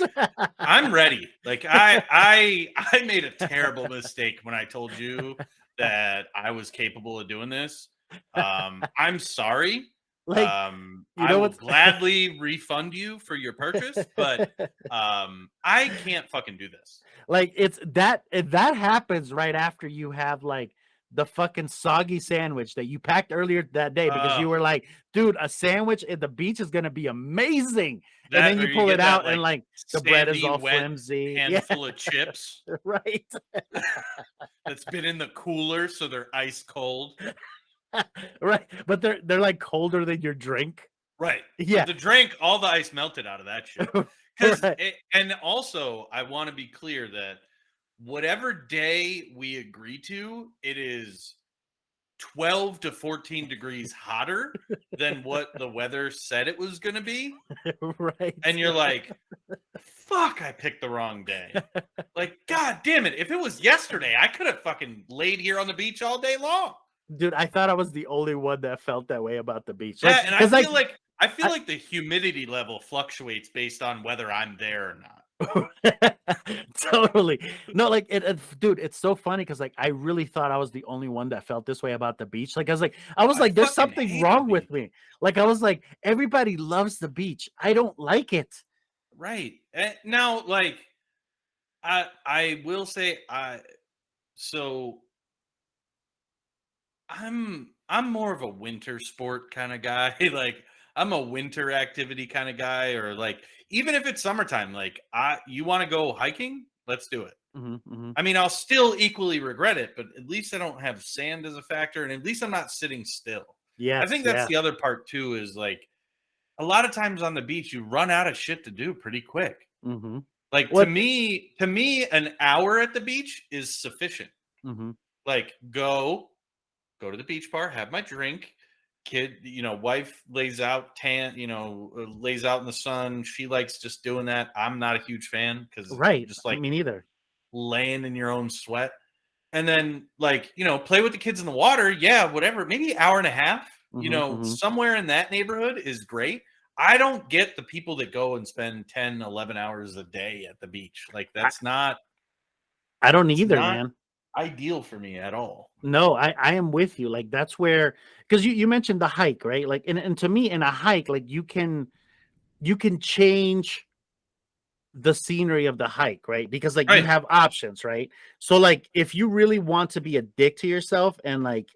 I'm ready. Like I made a terrible mistake when I told you that I was capable of doing this. I'm sorry. Like, you I know will what's gladly refund you for your purchase, but I can't fucking do this. like it's that that happens right after you have like the fucking soggy sandwich that you packed earlier that day because Uh you were like, dude, a sandwich at the beach is gonna be amazing. And that then or you you pull it get that out and like like the bread is sandy, all wet flimsy. Yeah, handful of chips right. that's been in the cooler so they're ice cold. Right. But they're like colder than your drink. Right. But Yeah. the drink, all the ice melted out of that shit. Because, Right. and also, I want to be clear that whatever day we agree to, it is 12 to 14 degrees hotter than what the weather said it was going to be. Right. And you're like, fuck, I picked the wrong day. Like, God damn it. If it was yesterday, I could have fucking laid here on the beach all day long. Dude, I thought I was the only one that felt that way about the beach. Like, That, and I because like feel like, I feel I, like the humidity level fluctuates based on whether I'm there or not. totally. No, like dude, it's so funny because like I really thought I was the only one that felt this way about the beach. Like I was I like, there's fucking something hate the wrong with beach. me. Like I was like, everybody loves the beach. I don't like it. Right. Now, like, I will say so I'm more of a winter sport kind of guy. Like I'm a winter activity kind of guy, or like even if it's summertime, like you want to go hiking, let's do it. Hmm, hmm. I mean, I'll still equally regret it, but at least I don't have sand as a factor, and at least I'm not sitting still. I Yes, think that's yeah. the other part too, is like a lot of times on the beach, you run out of shit to do pretty quick. Hmm. Like What? to me, an hour at the beach is sufficient. Hmm. Like go to the beach bar, have my drink. Kid, wife lays out lays out in the sun. She likes just doing that. I'm not a huge fan because Right. just I like mean, either. laying in your own sweat. And then, like, play with the kids in the water. Yeah, whatever. Maybe hour and a half, somewhere in that neighborhood is great. I don't get the people that go and spend 10, 11 hours a day at the beach. Like, that's not I don't either, man. Ideal for me at all. No, I am with you. Like, that's where, because you mentioned the hike, right? Like, and to me, in a hike, like you can change the scenery of the hike, right? Because like you Right. have options, right? So like if you really want to be a dick to yourself and like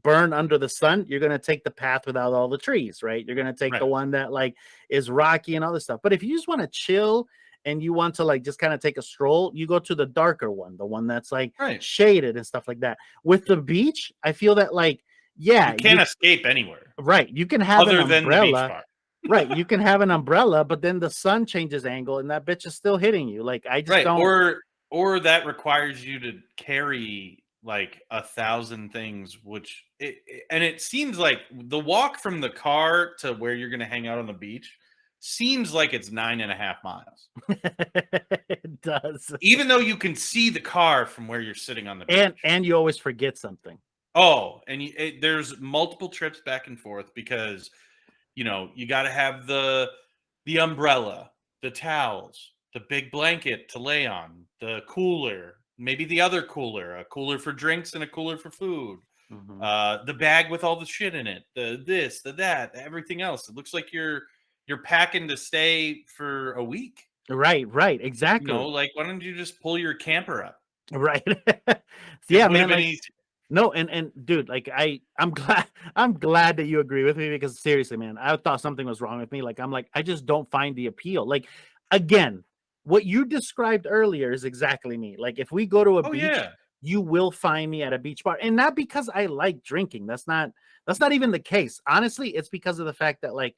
burn under the sun, you're gonna take the path without all the trees, right? You're gonna take the Right. one that like is rocky and all this stuff. But if you just want to chill and you want to like just kind of take a stroll, you go to the darker one, the one that's like Right. shaded and stuff like that. With the beach, I feel that like, yeah, You can't escape anywhere. right. You can have other an than the beach umbrella. part. Right, you can have an umbrella, but then the sun changes angle and that bitch is still hitting you. Like, I just Right. don't. Or that requires you to carry like 1,000 things, and it seems like the walk from the car to where you're going to hang out on the beach seems like it's 9.5 miles. It does. Even though you can see the car from where you're sitting on the beach. And you always forget something. Oh, and there's multiple trips back and forth because you got to have the umbrella, the towels, the big blanket to lay on, the cooler, maybe the other cooler, a cooler for drinks and a cooler for food, the bag with all the shit in it, the this, the that, everything else. It looks like you're packing to stay for a week. Right, exactly. Like, why don't you just pull your camper up? Right. Yeah, man. Like, no, and dude, like I'm glad that you agree with me, because seriously, man, I thought something was wrong with me. Like, I'm like, I just don't find the appeal. Like, again, what you described earlier is exactly me. Like, if we go to a beach, yeah. you will find me at a beach bar, and not because I like drinking. That's not even the case. Honestly, it's because of the fact that like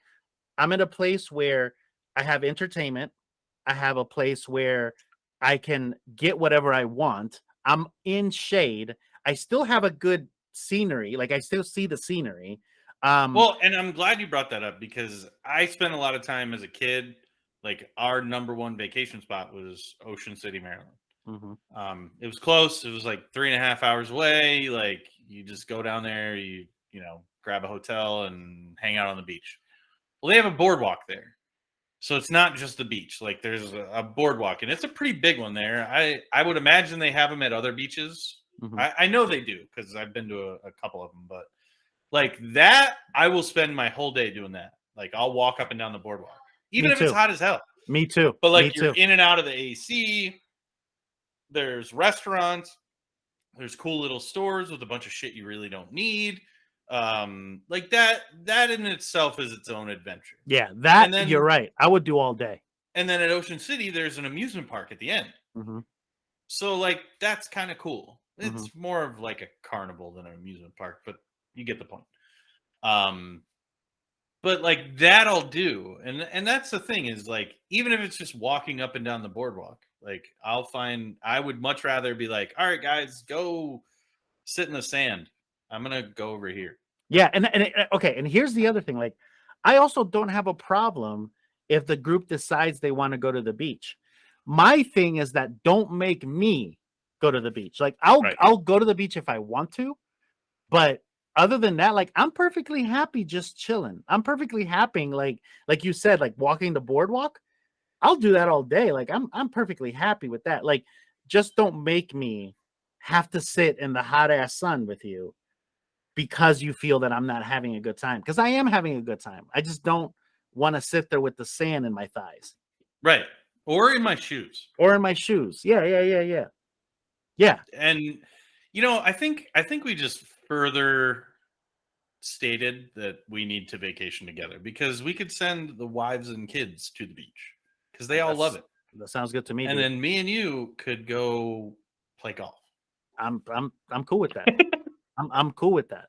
I'm in a place where I have entertainment. I have a place where I can get whatever I want. I'm in shade. I still have a good scenery. Like, I still see the scenery. Well, and I'm glad you brought that up because I spent a lot of time as a kid. Like, our number one vacation spot was Ocean City, Maryland. It was close. It was like 3.5 hours away. Like, you just go down there, you grab a hotel and hang out on the beach. Well, they have a boardwalk there. So it's not just the beach. Like, there's a boardwalk, and it's a pretty big one there. I would imagine they have them at other beaches. I know they do because I've been to a couple of them. But like that, I will spend my whole day doing that. Like, I'll walk up and down the boardwalk, even if it's hot as hell. Me too. But like, you're in and out of the AC. There's restaurants. There's cool little stores with a bunch of shit you really don't need. Like that in itself is its own adventure. Yeah, that you're right. I would do all day. And then at Ocean City, there's an amusement park at the end. So like, that's kind of cool. It's more of like a carnival than an amusement park, but you get the point. But like, that I'll do, and that's the thing is, like, even if it's just walking up and down the boardwalk, like, I would much rather be like, all right, guys, go sit in the sand. I'm gonna go over here. Yeah, and okay, and here's the other thing. Like, I also don't have a problem if the group decides they want to go to the beach. My thing is that don't make me go to the beach. Like, I'll go to the beach if I want to, but other than that, like, I'm perfectly happy just chilling. I'm perfectly happy, like you said, like walking the boardwalk. I'll do that all day. Like, I'm perfectly happy with that. Like, just don't make me have to sit in the hot ass sun with you because you feel that I'm not having a good time. Because I am having a good time. I just don't want to sit there with the sand in my thighs. Right. Or in my shoes. Or in my shoes. Yeah. And I think we just further stated that we need to vacation together, because we could send the wives and kids to the beach because they all love it. That sounds good to me. And then me and you could go play golf. I'm cool with that. I'm cool with that.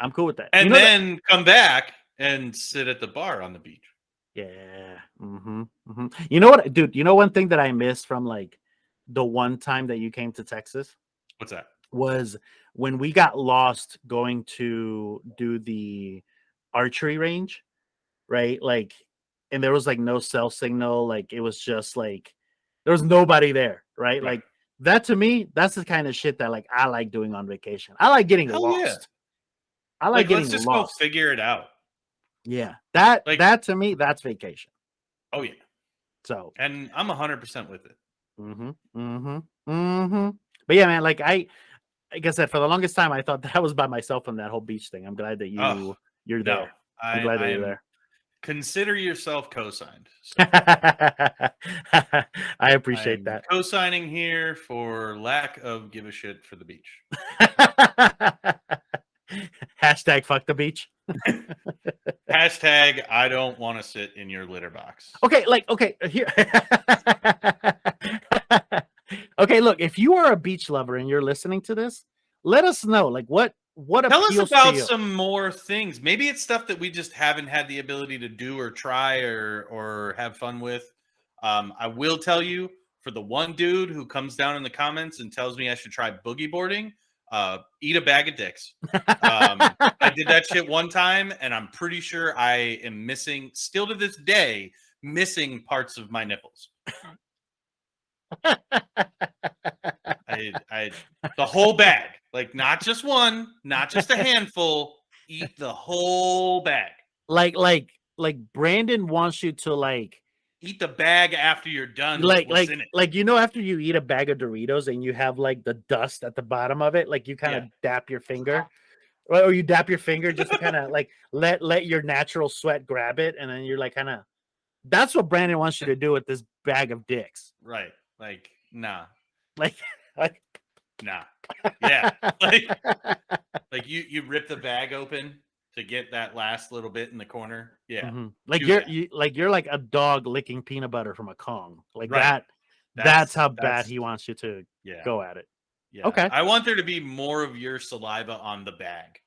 I'm cool with that. And then come back and sit at the bar on the beach. Yeah. You know what, dude? You know one thing that I missed from like the one time that you came to Texas? What's that? Was when we got lost going to do the archery range, right? Like, and there was like no cell signal. Like, it was just like there was nobody there, right? Like, That to me, that's the kind of shit that like I like doing on vacation. I like getting Hell yeah. lost. I like Let's getting just go lost. figure it out. Yeah. That Like, that to me, that's vacation. oh yeah. So And I'm 100% with it. But yeah, man, like like I said, for the longest time I thought that I was by myself on that whole beach thing. I'm glad that Oh, you're no. there. I'm glad that I you're am there. consider yourself co-signed. So I I appreciate am that. co-signing here for lack of give a shit for the beach. Hashtag fuck the beach. Hashtag I don't want to sit in your litter box. Okay, like here. Okay, look, if you are a beach lover and you're listening to this, let us know like what Tell us appeals to about you. some more things. Maybe it's stuff that we just haven't had the ability to do or try or have fun with. I will tell you, for the one dude who comes down in the comments and tells me I should try boogie boarding, eat a bag of dicks. I did that shit one time, and I'm pretty sure I am missing, still to this day, missing parts of my nipples. The whole bag, like not just one, not just a handful. Eat the whole bag. like Brandon wants you to like Eat the bag after you're done with what's in it. like you know after you eat a bag of Doritos and you have like the dust at the bottom of it, like you kind of Yeah. dap your finger, or you dap your finger just to kind of like let your natural sweat grab it, and then you're like kind of. That's what Brandon wants you to do with this bag of dicks. Right. Like, nah. Like, like Nah. Yeah. Like you rip the bag open to get that last little bit in the corner. Yeah. like Do you're that. you're like a dog licking peanut butter from a Kong. Like Right. that's how bad That's he wants you to yeah. go at it. Yeah. Okay. I want there to be more of your saliva on the bag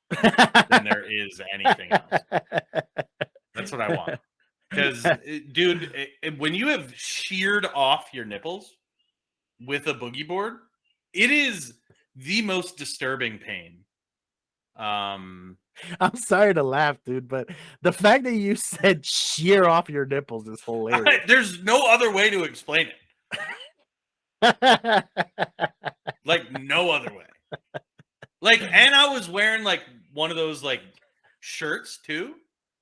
than there is anything else. That's what I want. Because, dude, when you have sheared off your nipples with a boogie board, it is the most disturbing pain. I'm sorry to laugh, dude, but the fact that you said shear off your nipples is hilarious. There's no other way to explain it. Like, no other way. Like, and I was wearing like one of those like shirts too.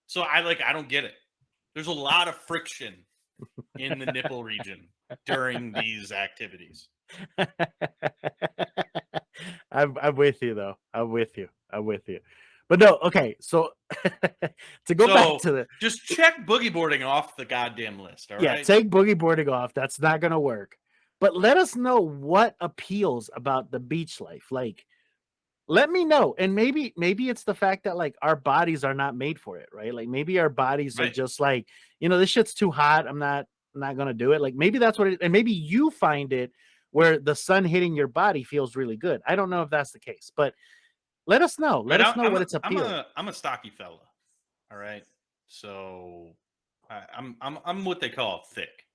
So I don't get it. There's a lot of friction in the nipple region during these activities. I'm with you though. I'm with you. But no, okay. So to go back So to the just check boogie boarding off the goddamn list. All right. take boogie boarding off. That's not gonna work. But let us know what appeals about the beach life. Like, let me know. And maybe it's the fact that like our bodies are not made for it, right? Like maybe our bodies are Right. just like, this shit's too hot. I'm not gonna do it. Like maybe that's what it, and maybe you find it where the sun hitting your body feels really good. I don't know if that's the case, but let us know. Let us know what its appeal. I'm a stocky fella. All right. So I'm what they call thick.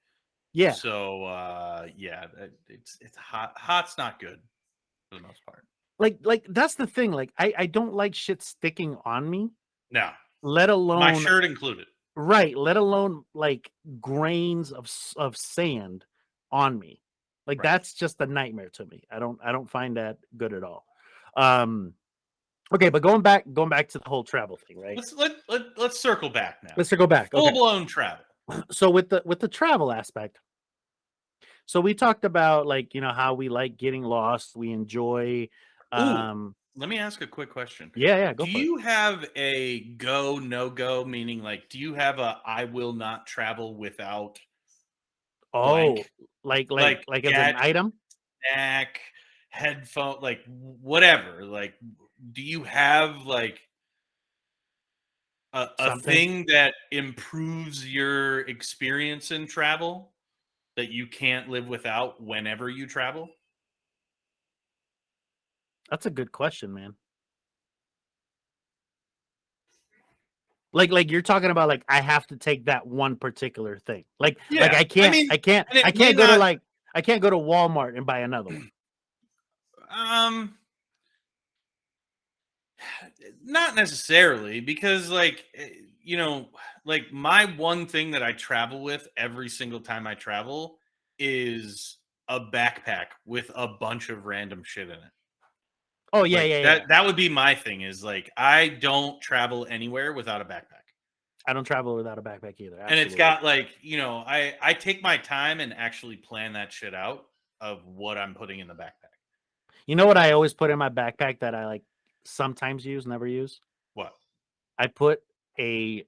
Yeah. So yeah, it's hot. Hot's not good for the most part. Like that's the thing. Like I don't like shit sticking on me, No, let alone my shirt included. right, let alone like grains of sand on me. Like Right. that's just a nightmare to me. I don't find that good at all. Okay, but going back to the whole travel thing, right? Let's circle back now. Let's go back. Full Okay. blown travel. So with the travel aspect, so we talked about like, how we like getting lost, we enjoy Ooh, let me ask a quick question. yeah, go Do for it. you have a go no go, meaning like do you have a I will not travel without Oh, blank, like as an gadget, item? snack, headphone, like whatever? Like, do you have like a Something. thing that improves your experience in travel that you can't live without whenever you travel? That's a good question, man. Like you're talking about like I have to take that one particular thing. Like Yeah, I I can't mean, and I it may can't go to not. like I can't go to Walmart and buy another one. Not necessarily, because like my one thing that I travel with every single time I travel is a backpack with a bunch of random shit in it. Oh yeah, Like yeah. that would be my thing, is like I don't travel anywhere without a backpack. I don't travel without a backpack either. And it's Absolutely. got like, I take my time and actually plan that shit out of what I'm putting in the backpack. You know what I always put in my backpack that I like sometimes use, never use? What? I put a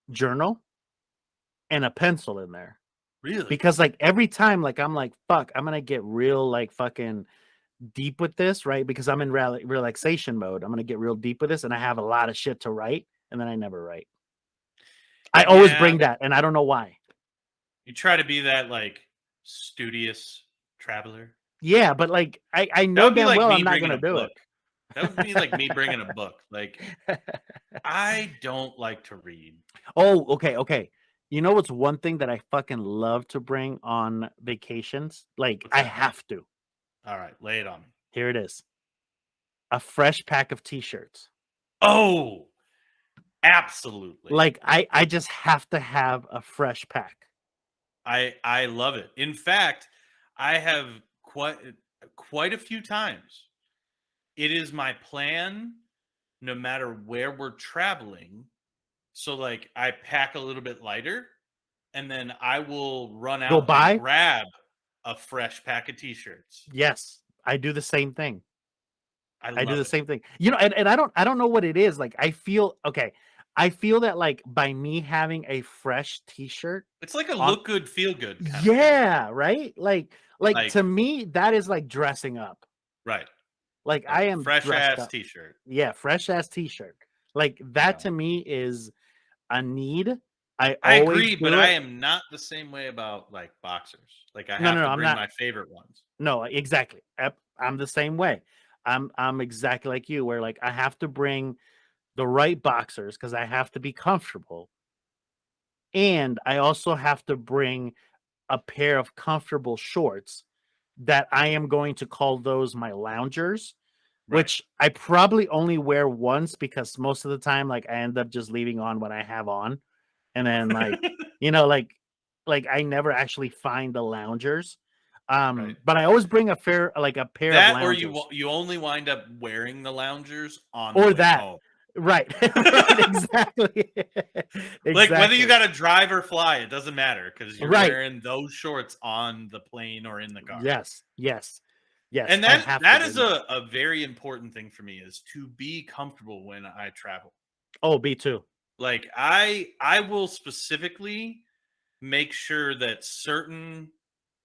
journal and a pencil in there. Really? Because like every time, like I'm like, fuck, I'm gonna get real like fucking deep with this, right? Because I'm in relaxation mode. I'm gonna get real deep with this, and I have a lot of shit to write, and then I never write. I always Yeah. bring that, and I don't know why. You try to be that like studious traveler. Yeah, but like I That know would be damn like well me I'm not bringing gonna a do book. it. That would be like me bringing a book. Like, I don't like to read. Oh, okay. You know what's one thing that I fucking love to bring on vacations? Like What's I that? have to. All right, lay it on me. Here it is. A fresh pack of t-shirts. Oh, absolutely. Like I just have to have a fresh pack. I love it. In fact, I have quite a few times. It is my plan, no matter where we're traveling. So like I pack a little bit lighter, and then I will run Go out and buy? grab a fresh pack of t-shirts. Yes. I do the same thing. I I do love the it. same thing. You know, and I don't know what it is. Like I feel okay. I feel that like by me having a fresh t-shirt It's like a on, look good, feel good kind of thing. yeah, right? Like Like, to me, that is like dressing up. right. Like Like I am fresh dressed ass up. t-shirt. Yeah, fresh ass t-shirt. Like You that know. to me is a need. I I always agree, but do I it. am not the same way about like boxers. Like I No, have no, to no, I'm bring not. my favorite ones. No, exactly. I'm the same way. I'm exactly like you, where like I have to bring the right boxers because I have to be comfortable. And I also have to bring a pair of comfortable shorts that I am going to call those my loungers, Right. which I probably only wear once because most of the time, like I end up just leaving on what I have on. And then you know, like I never actually find the loungers. Right. But I always bring a pair of That, or you loungers you only wind up wearing the loungers on the or way that. home. Right. Right. Exactly. Like whether you Exactly. got to drive or fly, it doesn't matter because you're Right. wearing those shorts on the plane or in the car. Yes. Yes. Yes. And I that have to that is bring that. a very important thing for me, is to be comfortable when I travel. Oh, me too. Like I will specifically make sure that certain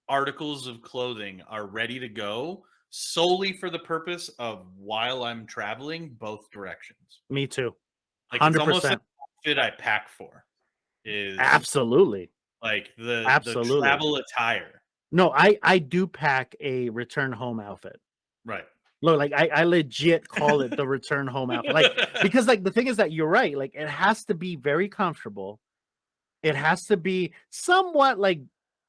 articles of clothing are ready to go solely for the purpose of, while I'm traveling both directions. Me too. Like it's almost an 100%. outfit I pack for, is Absolutely. like the Absolutely. travel attire. No, I do pack a return home outfit. Right. Look, like I legit call it the return home outfit. Like because like the thing is that you're right. Like it has to be very comfortable. It has to be somewhat like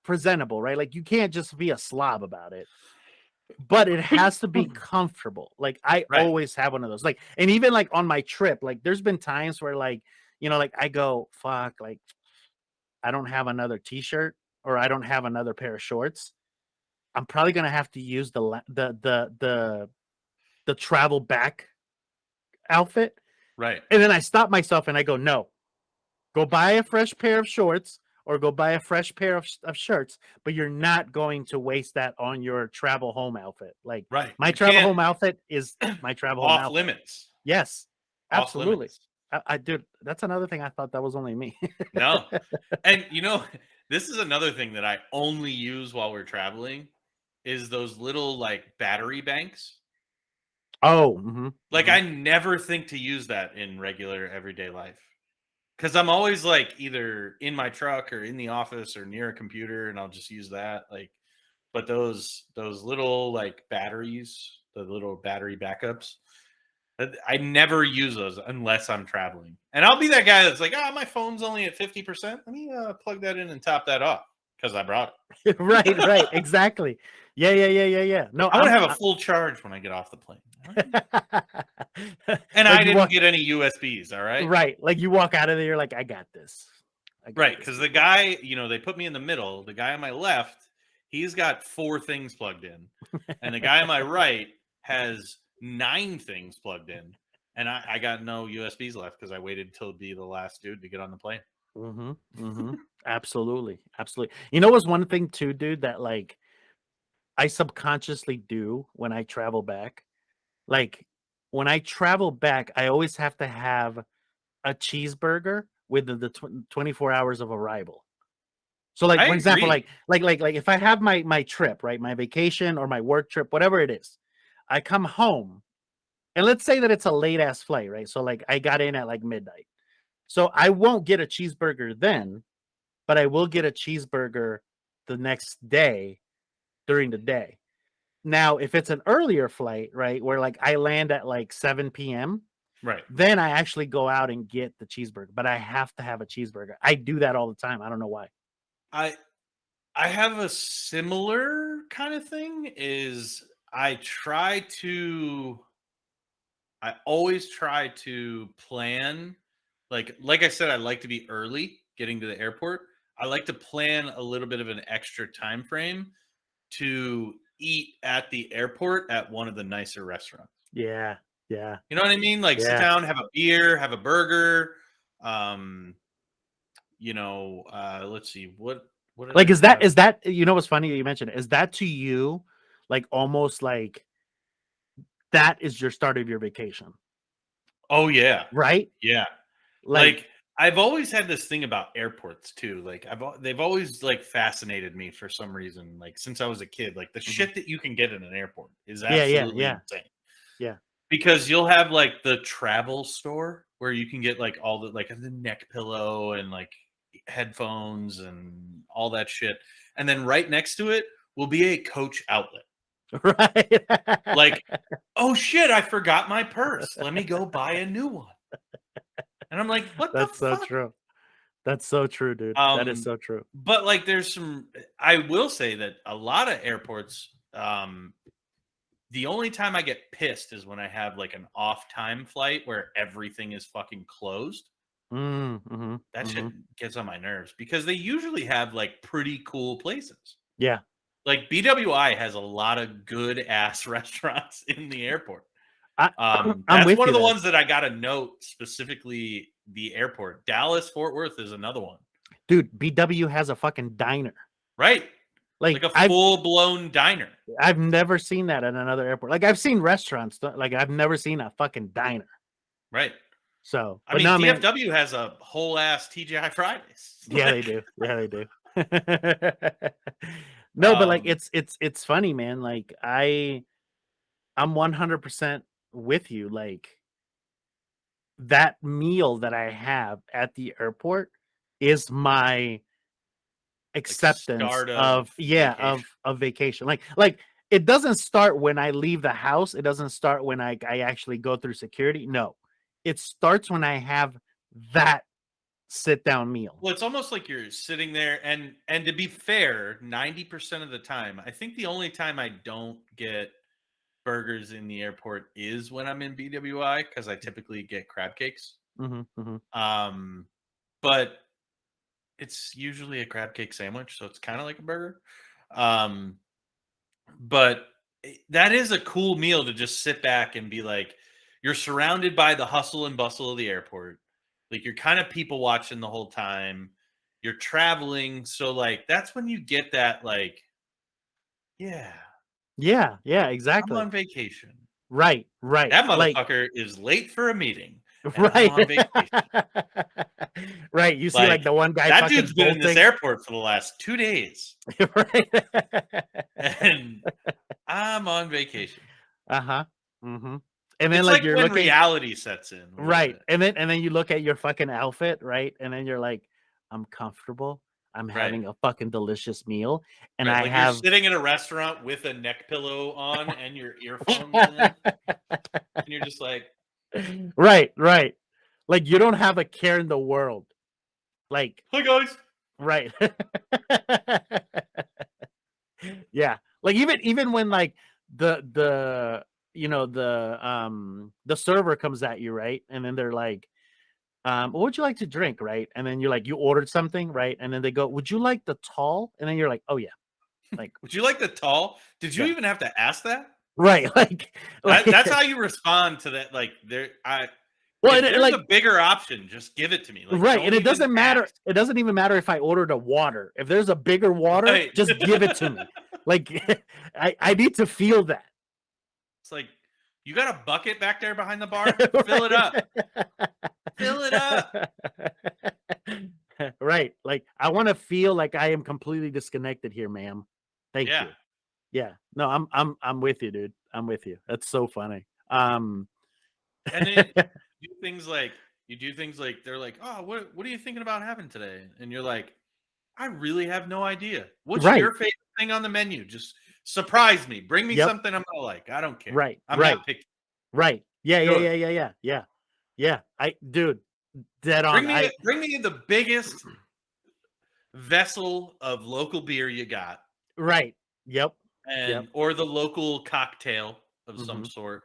presentable, right? Like you can't just be a slob about it. But it has to be comfortable. Like I Right. always have one of those. Like, and even like on my trip, like there's been times where like, you know, like I go, fuck, like I don't have another t-shirt or I don't have another pair of shorts. I'm probably gonna have to use the travel back outfit. Right. And then I stop myself and I go, no, go buy a fresh pair of shorts or go buy a fresh pair of shirts, but you're not going to waste that on your travel home outfit. Like Right. my You travel can't. home outfit is my travel home Off outfit. limits. Yes, Off absolutely. limits. I dude, that's another thing I thought that was only me. No. And this is another thing that I only use while we're traveling, is those little like battery banks. Oh, Like I never think to use that in regular everyday life, because I'm always like either in my truck or in the office or near a computer, and I'll just use that. Like, but those little like batteries, the little battery backups, I never use those unless I'm traveling. And I'll be that guy that's like, my phone's only at 50%. Let me plug that in and top that off because I brought right, it. right, exactly. Yeah. No, I want to have a full charge when I get off the plane. All right? And like I you didn't walk get any USBs. All right. right, like you walk out of there, you're like, I got this. I got Right. this, Because the baby." guy, they put me in the middle. The guy on my left, He's got 4 things plugged in, and the guy on my right has 9 things plugged in, and I got no USBs left because I waited till be the last dude to get on the plane. Mm-hmm. Mm-hmm. Absolutely. Absolutely. You know what's one thing too, dude, that like I subconsciously do when I travel back? Like when I travel back, I always have to have a cheeseburger within the 24 hours of arrival. So like I for example, agree. like if I have my trip, right? My vacation or my work trip, whatever it is, I come home and let's say that it's a late ass flight, right? So like I got in at like midnight. So I won't get a cheeseburger then, but I will get a cheeseburger the next day during the day. Now, if it's an earlier flight, right, where like I land at like 7 p.m., Right. then I actually go out and get the cheeseburger, but I have to have a cheeseburger. I do that all the time. I don't know why. I I have a similar kind of thing. Is I always try to plan, like I said, I like to be early getting to the airport. I like to plan a little bit of an extra time frame to eat at the airport at one of the nicer restaurants. Yeah, yeah, You know what I mean? Like sit yeah. down, have a beer, have a burger. Let's see, what did Like, I have? is that you know what's funny that you mentioned it? Is that to you like almost like that is your start of your vacation, Oh yeah. right? Yeah. Like, Like I've always had this thing about airports too. Like they've always like fascinated me for some reason. Like since I was a kid, like the mhm. shit that you can get in an airport is Yeah, yeah, absolutely yeah, insane. yeah. Because you'll have like the travel store where you can get like all the neck pillow and like headphones and all that shit. And then right next to it will be a Coach outlet. Right. Like, oh shit, I forgot my purse. Let me go buy a new one. And I'm like, what the That's so fuck? true. That's so true, dude. That is Um, so true. but like there's some I will say that a lot of airports, the only time I get pissed is when I have like an off time flight where everything is fucking closed. Mhm, That shit mhm. gets on my nerves because they usually have like pretty cool places. Yeah. Like BWI has a lot of good ass restaurants in the airport. I I'm That's with one you of the there. ones that I got to note specifically the airport. Dallas Fort Worth is another one. Dude, BW has a fucking diner. Right. Like Like a full blown diner. I've never seen that at another airport. Like I've seen restaurants, like I've never seen a fucking diner. Right. So, I but mean, no, man. DFW has a whole ass TGI Fridays. Yeah, they Like, do. Yeah, they do. No, but like um, it's funny, man. Like I'm 100% with you. Like that meal that I have at the airport is my like acceptance start of of yeah, vacation. of vacation. Like it doesn't start when I leave the house. It doesn't start when I actually go through security. No. It starts when I have that sit down meal. Well, it's almost like you're sitting there, and to be fair, 90% of the time, I think the only time I don't get burgers in the airport is when I'm in BWI because I typically get crab cakes. Mhm, mhm. Um, but it's usually a crab cake sandwich, so it's kind of like a burger. Um, but that is a cool meal to just sit back and be like, you're surrounded by the hustle and bustle of the airport. Like you're kind of people watching the whole time. You're traveling, so like that's when you get that like, yeah, Yeah, yeah, I'm exactly. on vacation. Right, right. That Like motherfucker is late for a meeting, and I'm right. on vacation. Right, you see, Like like, the one guy that dude's fucking been in this bolting. airport for the last 2 days, Right. and I'm on vacation. Uh-huh. Mhm. And then, It's like, like you're when looking reality sets in a little right, bit, and then you look at your fucking outfit, right? And then you're like, "I'm comfortable, I'm right? having a fucking delicious meal, and Right, I like you're have" sitting in a restaurant with a neck pillow on and your earphones in, and you're just like, Right, right. Like, you don't have a care in the world. Like "Hi guys." right. Yeah. Like even when like the you know the server comes at you, right? And then they're like, what would you like to drink, right? And then you're like, you ordered something, right? And then they go, would you like the tall? And then you're like, oh yeah. Like, Would you like the tall? Did you yeah. even have to ask that? Right. That's how you respond to that. Like well, if there's a like, bigger option, just give it to me. Like, right. And don't it even doesn't matter. ask. It doesn't even matter if I ordered a water. If there's a bigger water, Right. just give it to me. Like, I need to feel that. It's like, you got a bucket back there behind the bar? Fill it up. Fill it up. Right. Like, I want to feel like I am completely disconnected here, ma'am. Thank Yeah. you. Yeah. No, I'm with you, dude. I'm with you. That's so funny. And then you do things like they're like, oh, what are you thinking about having today? And you're like, I really have no idea. What's Right. your favorite thing on the menu? Just surprise me. Bring me Yep. something I'm gonna like. I don't care. Right. I'm Right. not picky. Right. Yeah. Do it. Yeah. Dude, dead on. Bring me the biggest vessel of local beer you got, Right. Yep. and or the local cocktail of some Mhm. sort,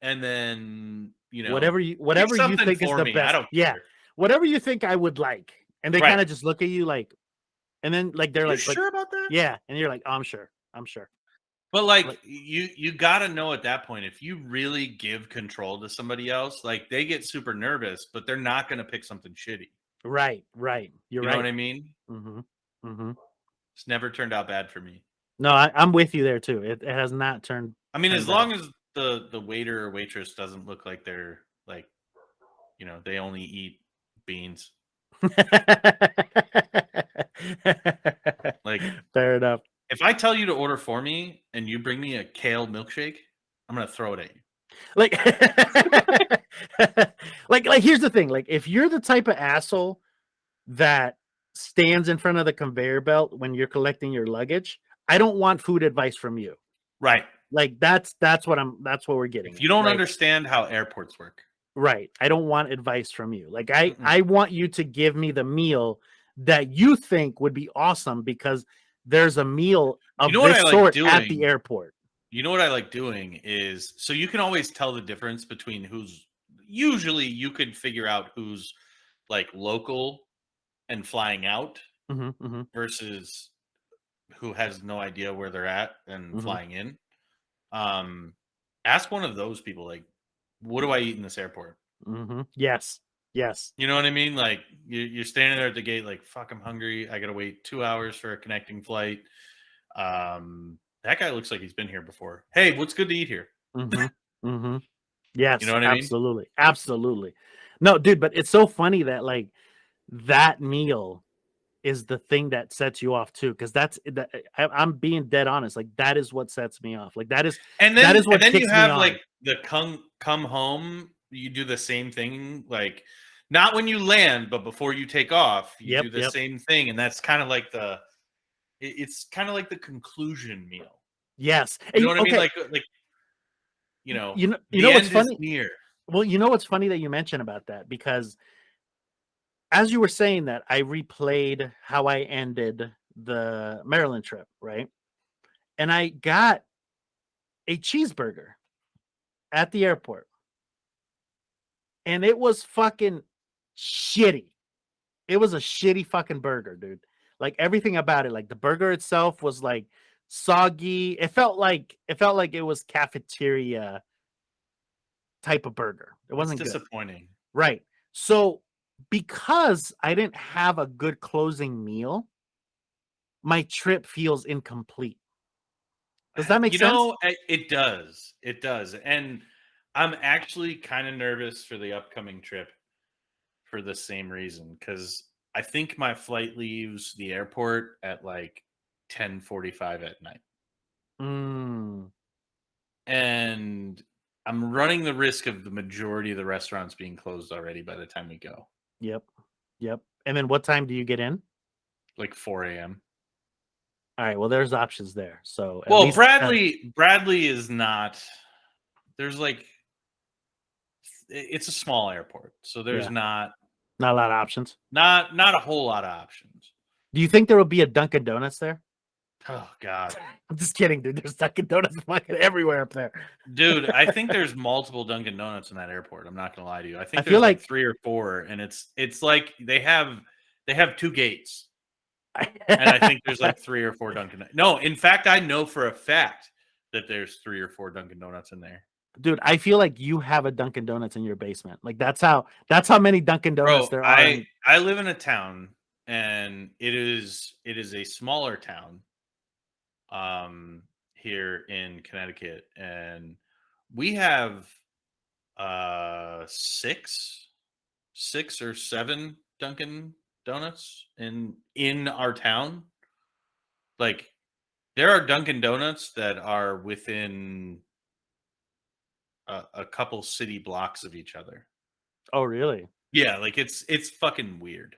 and then Whatever pick you something think is for the me. I best. don't Yeah. care. Whatever you think I would like. And they Right? kind of just look at you like, and then like they're You like, sure about that? yeah, and you're like, oh, I'm sure. But like Like, you got to know at that point, if you really give control to somebody else, like they get super nervous, but they're not going to pick something shitty. right. You're You know right. what I mean? Mm-hmm. Mm-hmm. It's never turned out bad for me. No, I'm with you there too. It has not turned. I mean, turned as bad. long as the waiter or waitress doesn't look like they're like, they only eat beans. Like, Fair enough. if I tell you to order for me and you bring me a kale milkshake, I'm gonna throw it at you. Like, like here's the thing. Like, if you're the type of asshole that stands in front of the conveyor belt when you're collecting your luggage, I don't want food advice from you. Right. Like, that's what we're getting If at, you don't right? understand how airports work, Right. I don't want advice from you. Like, mm-mm. I want you to give me the meal that you think would be awesome because there's a meal of what this I like sort at the doing? airport. You know what I like doing is, so you can always tell the difference between who's, usually you could figure out who's like local and flying out Mhm, mhm, versus who has no idea where they're at and mhm, flying in. Ask one of those people, like, what do I eat in this airport? mhm. Yes. Yes. You know what I mean? Like, you're standing there at the gate, like, fuck, I'm hungry. I gotta wait 2 hours for a connecting flight. That guy looks like he's been here before. Hey, what's good to eat here? Mhm, mhm. You know Yes, what I mean? absolutely. Absolutely. No, dude, but it's so funny that, like, that meal is the thing that sets you off too, because I'm being dead honest. Like, that is what sets me off. Like, And that then is what you kicks me have on. like the come home. You do the same thing, like not when you land, but before you take off, you Yep, do the yep. same thing, and that's kind of like it's kind of like the conclusion meal. Yes. You And know what I mean? okay, Like you the know what's end is funny? near. Well, you know what's funny that you mentioned about that, because as you were saying that, I replayed how I ended the Maryland trip, right? And I got a cheeseburger at the airport, and it was fucking shitty. It was a shitty fucking burger, dude. Like, everything about it, like the burger itself was like soggy. It felt like it was cafeteria type of burger. It That's wasn't good. disappointing. Right. So, because I didn't have a good closing meal, my trip feels incomplete. Does that make sense? It does. It does. And I'm actually kind of nervous for the upcoming trip for the same reason, because I think my flight leaves the airport at like 10:45 at night. Mm, And I'm running the risk of the majority of the restaurants being closed already by the time we go, yep. Yep. And then what time do you get in? like 4 a.m. All right. Well, there's options there. So at Well, least Bradley is not. There's like it's a small airport, so there's yeah, not a lot of options. not a whole lot of options. Do you think there will be a Dunkin' Donuts there? Oh God, I'm just kidding, dude. There's Dunkin' Donuts fucking everywhere up there. dude, I think there's multiple Dunkin' Donuts in that airport. I'm not gonna lie to you. I think feel there's like like 3 or 4, and it's like they have 2 gates. And I think there's like 3 or 4 Dunkin'. No, in fact, I know for a fact that there's 3 or 4 Dunkin' Donuts in there. Dude, I feel like you have a Dunkin' Donuts in your basement. Like that's how many Dunkin' Donuts Bro, there are. I live in a town, and it is a smaller town here in Connecticut, and we have 6 or 7 Dunkin' Donuts in our town. Like, there are Dunkin' Donuts that are within a couple city blocks of each other. Oh, really? Yeah, like it's fucking weird.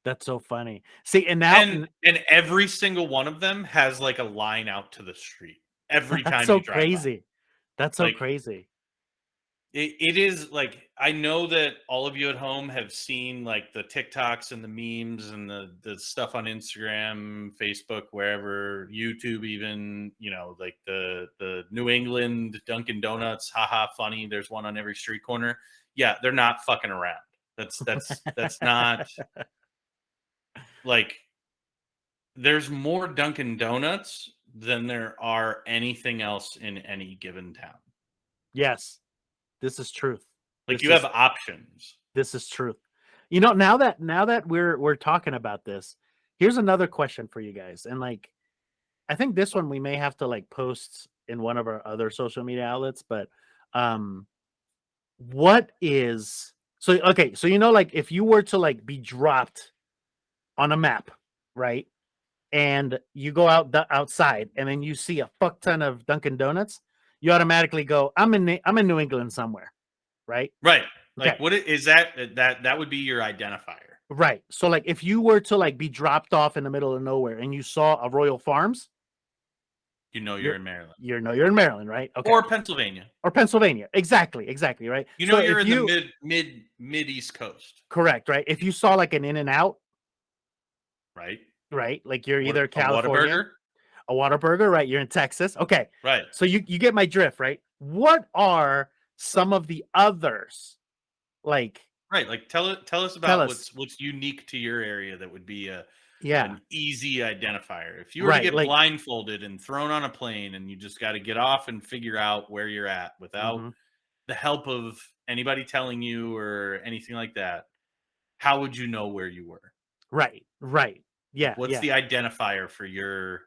That's so funny. See, and now And every single one of them has like a line out to the street every that's time so you drive by. crazy. That's so Like, crazy. it is like, I know that all of you at home have seen like the TikToks and the memes and the stuff on Instagram, Facebook, wherever, YouTube, even, like the New England Dunkin' Donuts, haha, funny. There's one on every street corner. Yeah, they're not fucking around. That's not like, there's more Dunkin' Donuts than there are anything else in any given town. Yes. This is truth. Like, you have options. This is truth. Now that we're talking about this, here's another question for you guys. And like I think this one we may have to like post in one of our other social media outlets, but what is so okay, so like if you were to like be dropped on a map, right? And you go outside and then you see a fuck ton of Dunkin' Donuts, you automatically go, I'm in New England somewhere, right? Right. Okay. Like, what is that would be your identifier. Right. So like if you were to like be dropped off in the middle of nowhere and you saw a Royal Farms, You're in Maryland. You're in Maryland, right? Okay. Or Pennsylvania. Exactly, right? You're in the mid East Coast. Correct, right? If you saw like an In-N-Out, right? Like you're either California, a Whataburger, right? You're in Texas. Okay. Right. So you get my drift, right? What are some of the others? Like, right, like tell us about what's unique to your area that would be an easy identifier. If you were to get blindfolded and thrown on a plane and you just got to get off and figure out where you're at without the help of anybody telling you or anything like that, how would you know where you were? Right. Yeah. What's the identifier for your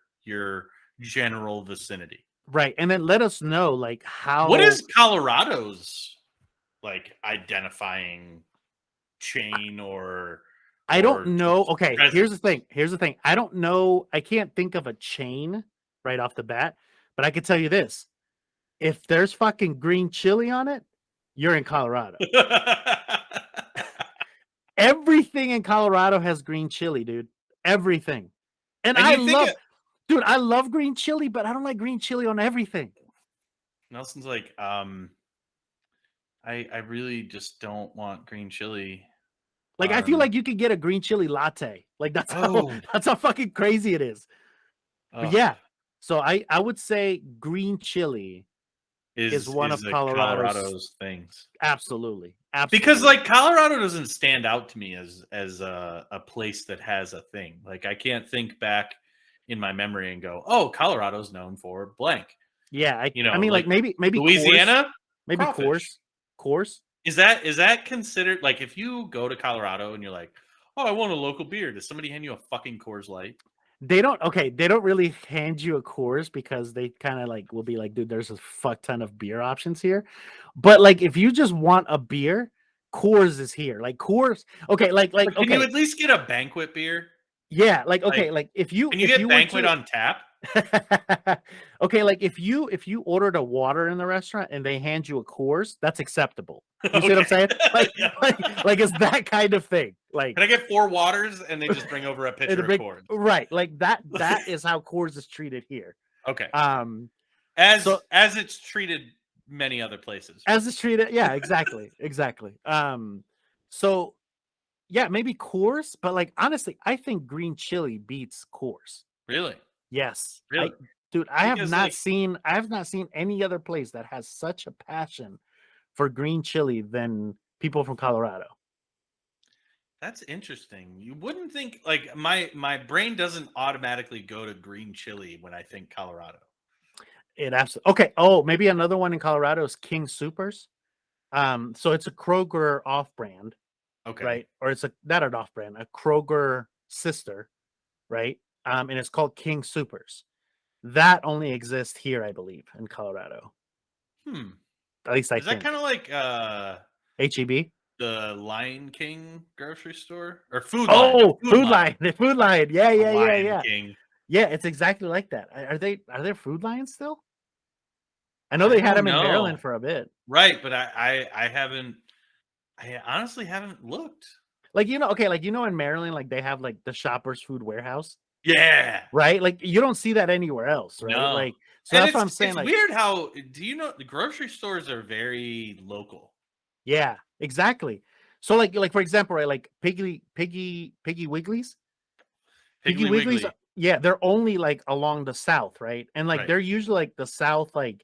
general vicinity? Right. And then let us know like how. What is Colorado's like identifying chain or I don't know. Okay, presence? Here's the thing. I don't know. I can't think of a chain right off the bat, but I can tell you this. If there's fucking green chili on it, you're in Colorado. Everything in Colorado has green chili, dude. Everything. And I love green chili, but I don't like green chili on everything. Nelson's like, I really just don't want green chili. Like, I feel like you could get a green chili latte. Like that's how fucking crazy it is. But yeah. So I would say green chili is one of Colorado's things. Absolutely. Because like Colorado doesn't stand out to me as a place that has a thing. Like, I can't think back in my memory and go, oh, Colorado's known for blank. Yeah, I mean, like maybe Louisiana, maybe Coors. Is that considered, like, if you go to Colorado and you're like, oh, I want a local beer, does somebody hand you a fucking Coors Light? They don't really hand you a Coors because they kind of like will be like, dude, there's a fuck ton of beer options here. But like if you just want a beer, Coors is here. Like Coors, okay, Can you at least get a banquet beer? Yeah, like okay, like if you get banquet on tap? Okay, like if you ordered a water in the restaurant and they hand you a Coors, that's acceptable. You see what I'm saying? Like it's that kind of thing. Like, can I get 4 waters and they just bring over a pitcher of Coors? Right, like that is how Coors is treated here. Okay. As it's treated many other places. As it's treated, yeah, exactly. So yeah, maybe Coors, but like honestly, I think green chili beats Coors. Really? Yes. Really? Dude, I have not seen any other place that has such a passion for green chili than people from Colorado. That's interesting. You wouldn't think like my brain doesn't automatically go to green chili when I think Colorado. It absolutely okay. Oh, maybe another one in Colorado is King Supers. So it's a Kroger off-brand, Okay. right? Or it's a not an off-brand, a Kroger sister, right? And it's called King Supers. That only exists here, I believe, in Colorado. Hmm. At least I Is that think. kind of like HEB. the Lion King grocery store or Food Line? The Oh, Food Food Line. Line. The Food Line. Yeah, The yeah, yeah, Lion yeah. King. Yeah, it's exactly like that. Are there Food Lions still? I know I they had don't them in know. Maryland for a bit. Right, but I haven't I honestly haven't looked. Like okay, like in Maryland, like they have like the Shoppers Food Warehouse, Yeah. right? Like you don't see that anywhere else, right? No. Like so And that's what I'm saying. it's Like, weird how do you know the grocery stores are very local. yeah, exactly. So like for example, right, like Piggy Wigglies. Piggy Piggly Wigglies, Wiggly. yeah, they're only like along the south, right? And like Right. they're usually like the south, like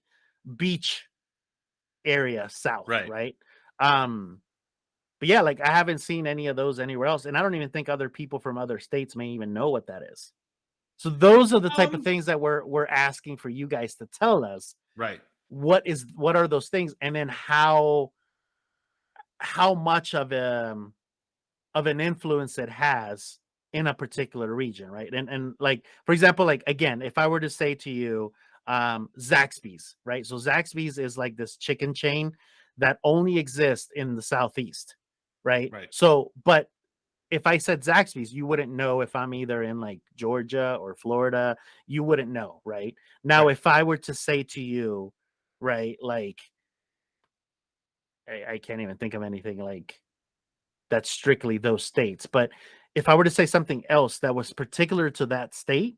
beach area south, Right. right? Um, but yeah, like I haven't seen any of those anywhere else, and I don't even think other people from other states may even know what that is. So those are the type of Um things that we're asking for you guys to tell us right. what are those things, and then how much of an influence it has in a particular region, right? And like for example, like again, if I were to say to you, Zaxby's, right? So Zaxby's is like this chicken chain that only exists in the southeast, right? Right. So, but if I said Zaxby's, you wouldn't know if I'm either in like Georgia or Florida. You wouldn't know, right? Now, Right. if I were to say to you, right, like I can't even think of anything like that's strictly those states. But if I were to say something else that was particular to that state,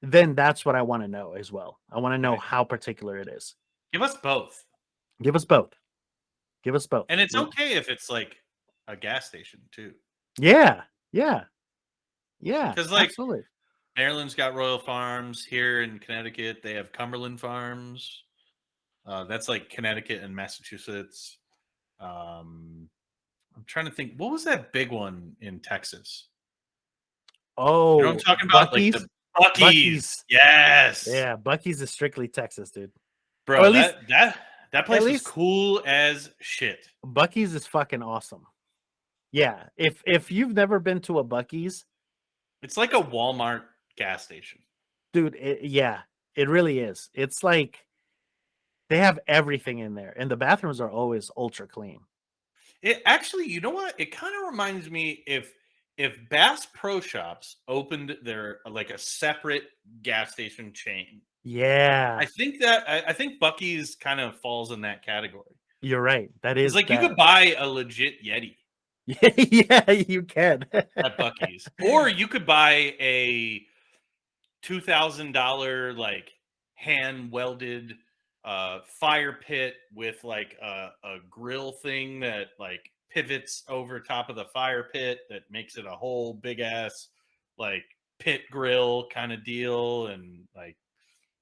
then that's what I want to know as well. I want to know Right. how particular it is. Give us both. Give us both. Give us both. And it's okay if it's like a gas station too. Yeah. Yeah. Yeah. Cuz like Absolutely. Maryland's got Royal Farms here in Connecticut. They have Cumberland Farms. That's like Connecticut and Massachusetts. Um, I'm trying to think. What was that big one in Texas? You know what I'm Oh, talking about? Like the Bucky's. Bucky's. Bucky's. Yes, Yeah, Bucky's is strictly Texas, dude. Or bro. at least That at place was least cool as shit. Bucky's is fucking awesome. Yeah. If you've never been to a Bucky's, It's like a Walmart gas station. dude, yeah, it really is. It's like they have everything in there, and the bathrooms are always ultra clean. It actually, you know what? It kind of reminds me if Bass Pro Shops opened their like a separate gas station chain. Yeah, I think Bucky's kind of falls in that category. you're right. That It's is like you that. could buy a legit Yeti Yeah, you can. at Bucky's, or you could buy a $2,000 like hand welded fire pit with like a grill thing that like pivots over top of the fire pit that makes it a whole big ass like pit grill kind of deal, and like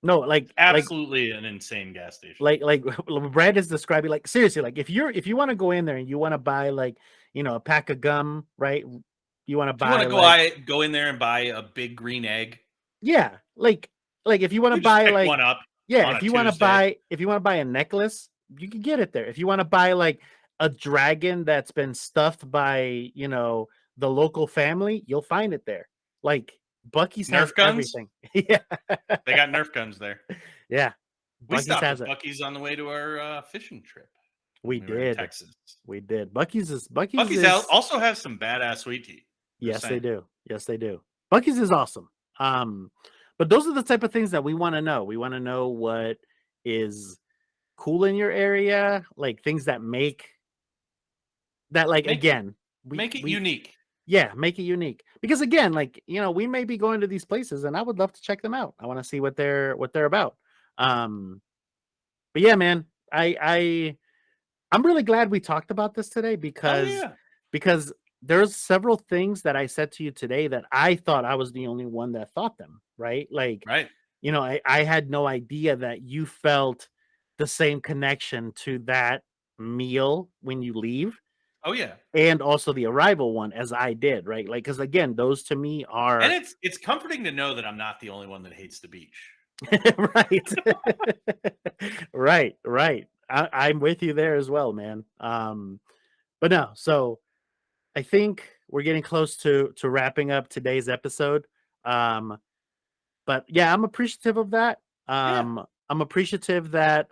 No, absolutely an insane gas station. like Brad is describing. Like seriously, like if you want to go in there and you want to buy like a pack of gum, right? You want to If you want buy to like go in there and buy a big green egg, yeah, like if you want to you just buy pick like one up yeah, on a Tuesday. if you want to buy a necklace, you can get it there. If you want to buy like a dragon that's been stuffed by, the local family, you'll find it there. Like Bucky's has Nerf guns, everything. Yeah. they got Nerf guns there. Yeah. We Bucky's stopped has at it. Bucky's on the way to our fishing trip We when we were in did. Texas. We did. Bucky's Bucky's is also has some badass sweet tea. Just yes, they saying. do. Yes, they do. Bucky's is awesome. But those are the type of things that we want to know. We want to know what is cool in your area, like things that make that like Make again, make it we unique. yeah, make it unique. Because again, like, we may be going to these places and I would love to check them out. I want to see what they're about. Um but yeah, man, I'm really glad we talked about this today Oh because yeah. there's several things that I said to you today that I thought I was the only one that thought them, right? Like, Right. I had no idea that you felt the same connection to that meal when you leave. Oh yeah. and also the Arrival one, as I did, right? Like, because again, those to me And are it's comforting to know that I'm not the only one that hates the beach. right, right. I'm with you there as well, man. But no, so I think we're getting close to wrapping up today's episode. But yeah, I'm appreciative of that. Yeah. I'm appreciative that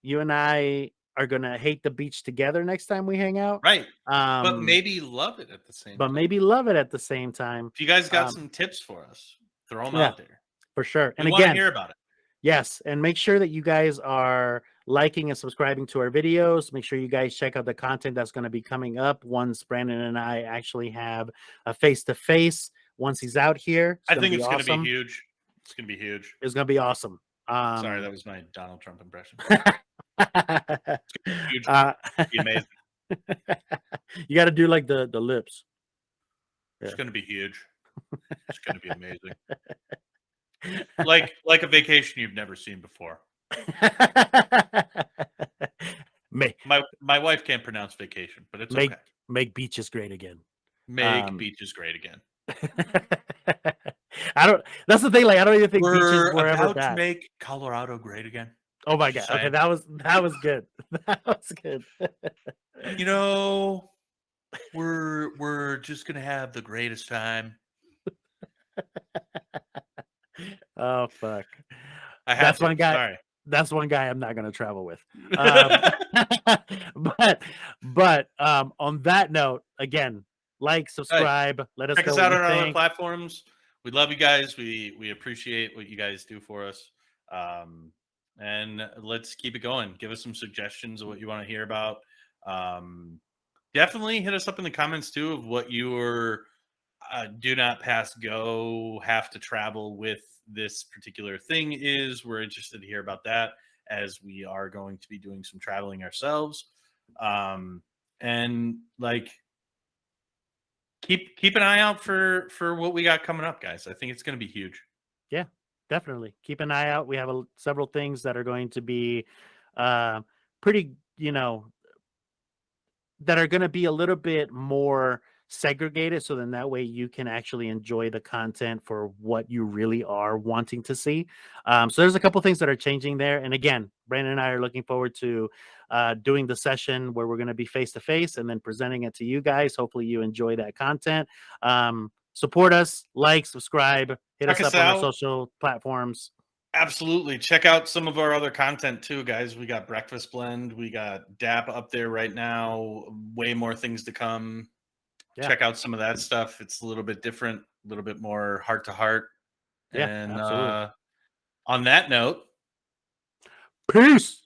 you and I are gonna hate the beach together next time we hang out. Right. But Um, maybe love it at the same but time. maybe love it at the same time. If you guys got Um, some tips for us, throw them yeah, out there. for sure. We And want to again, hear about it. yes, and make sure that you guys are liking and subscribing to our videos. Make sure you guys check out the content that's going to be coming up once Brandon and I actually have a face-to-face. Once he's out here, it's I going to think be it's going to be awesome. huge. It's going to be huge. It's going to be awesome. Sorry, that was my Donald Trump impression. Huge. uh, Be amazing. you got to do like the lips. It's Yeah. going to be huge. It's going to be amazing. Like a vacation you've never seen before. My wife can't pronounce vacation, but it's okay. Make beaches great again. Make beaches great again. That's the thing. Like, I don't even think beaches We're were ever about to bad. make Colorado great again. Oh my god. Just Okay, saying. that was good. That was good. You know, we're just gonna have the greatest time. Oh fuck. I have That's to. one guy. Sorry. That's one guy I'm not gonna travel with. But on that note, again, like, subscribe, let us Check know us what out you on our other think. platforms. We love you guys. We appreciate what you guys do for us. And let's keep it going. Give us some suggestions of what you want to hear about. Definitely hit us up in the comments too of what your do not pass go have to travel with this particular thing is. We're interested to hear about that as we are going to be doing some traveling ourselves. And like keep an eye out for what we got coming up, guys. I think it's going to be huge. Yeah, definitely. Keep an eye out. We have several things that are going to be pretty, that are going to be a little bit more segregated, so then that way you can actually enjoy the content for what you really are wanting to see. So there's a couple things that are changing there, and again, Brandon and I are looking forward to doing the session where we're going to be face to face and then presenting it to you guys. Hopefully you enjoy that content. Support us, like, subscribe, hit Check us us up on our out. social platforms. Absolutely. Check out some of our other content too, guys. We got Breakfast Blend. We got DAP up there right now. Way more things to come. Yeah. Check out some of that stuff. It's a little bit different, a little bit more heart to heart. Yeah, And absolutely. on that note, Peace.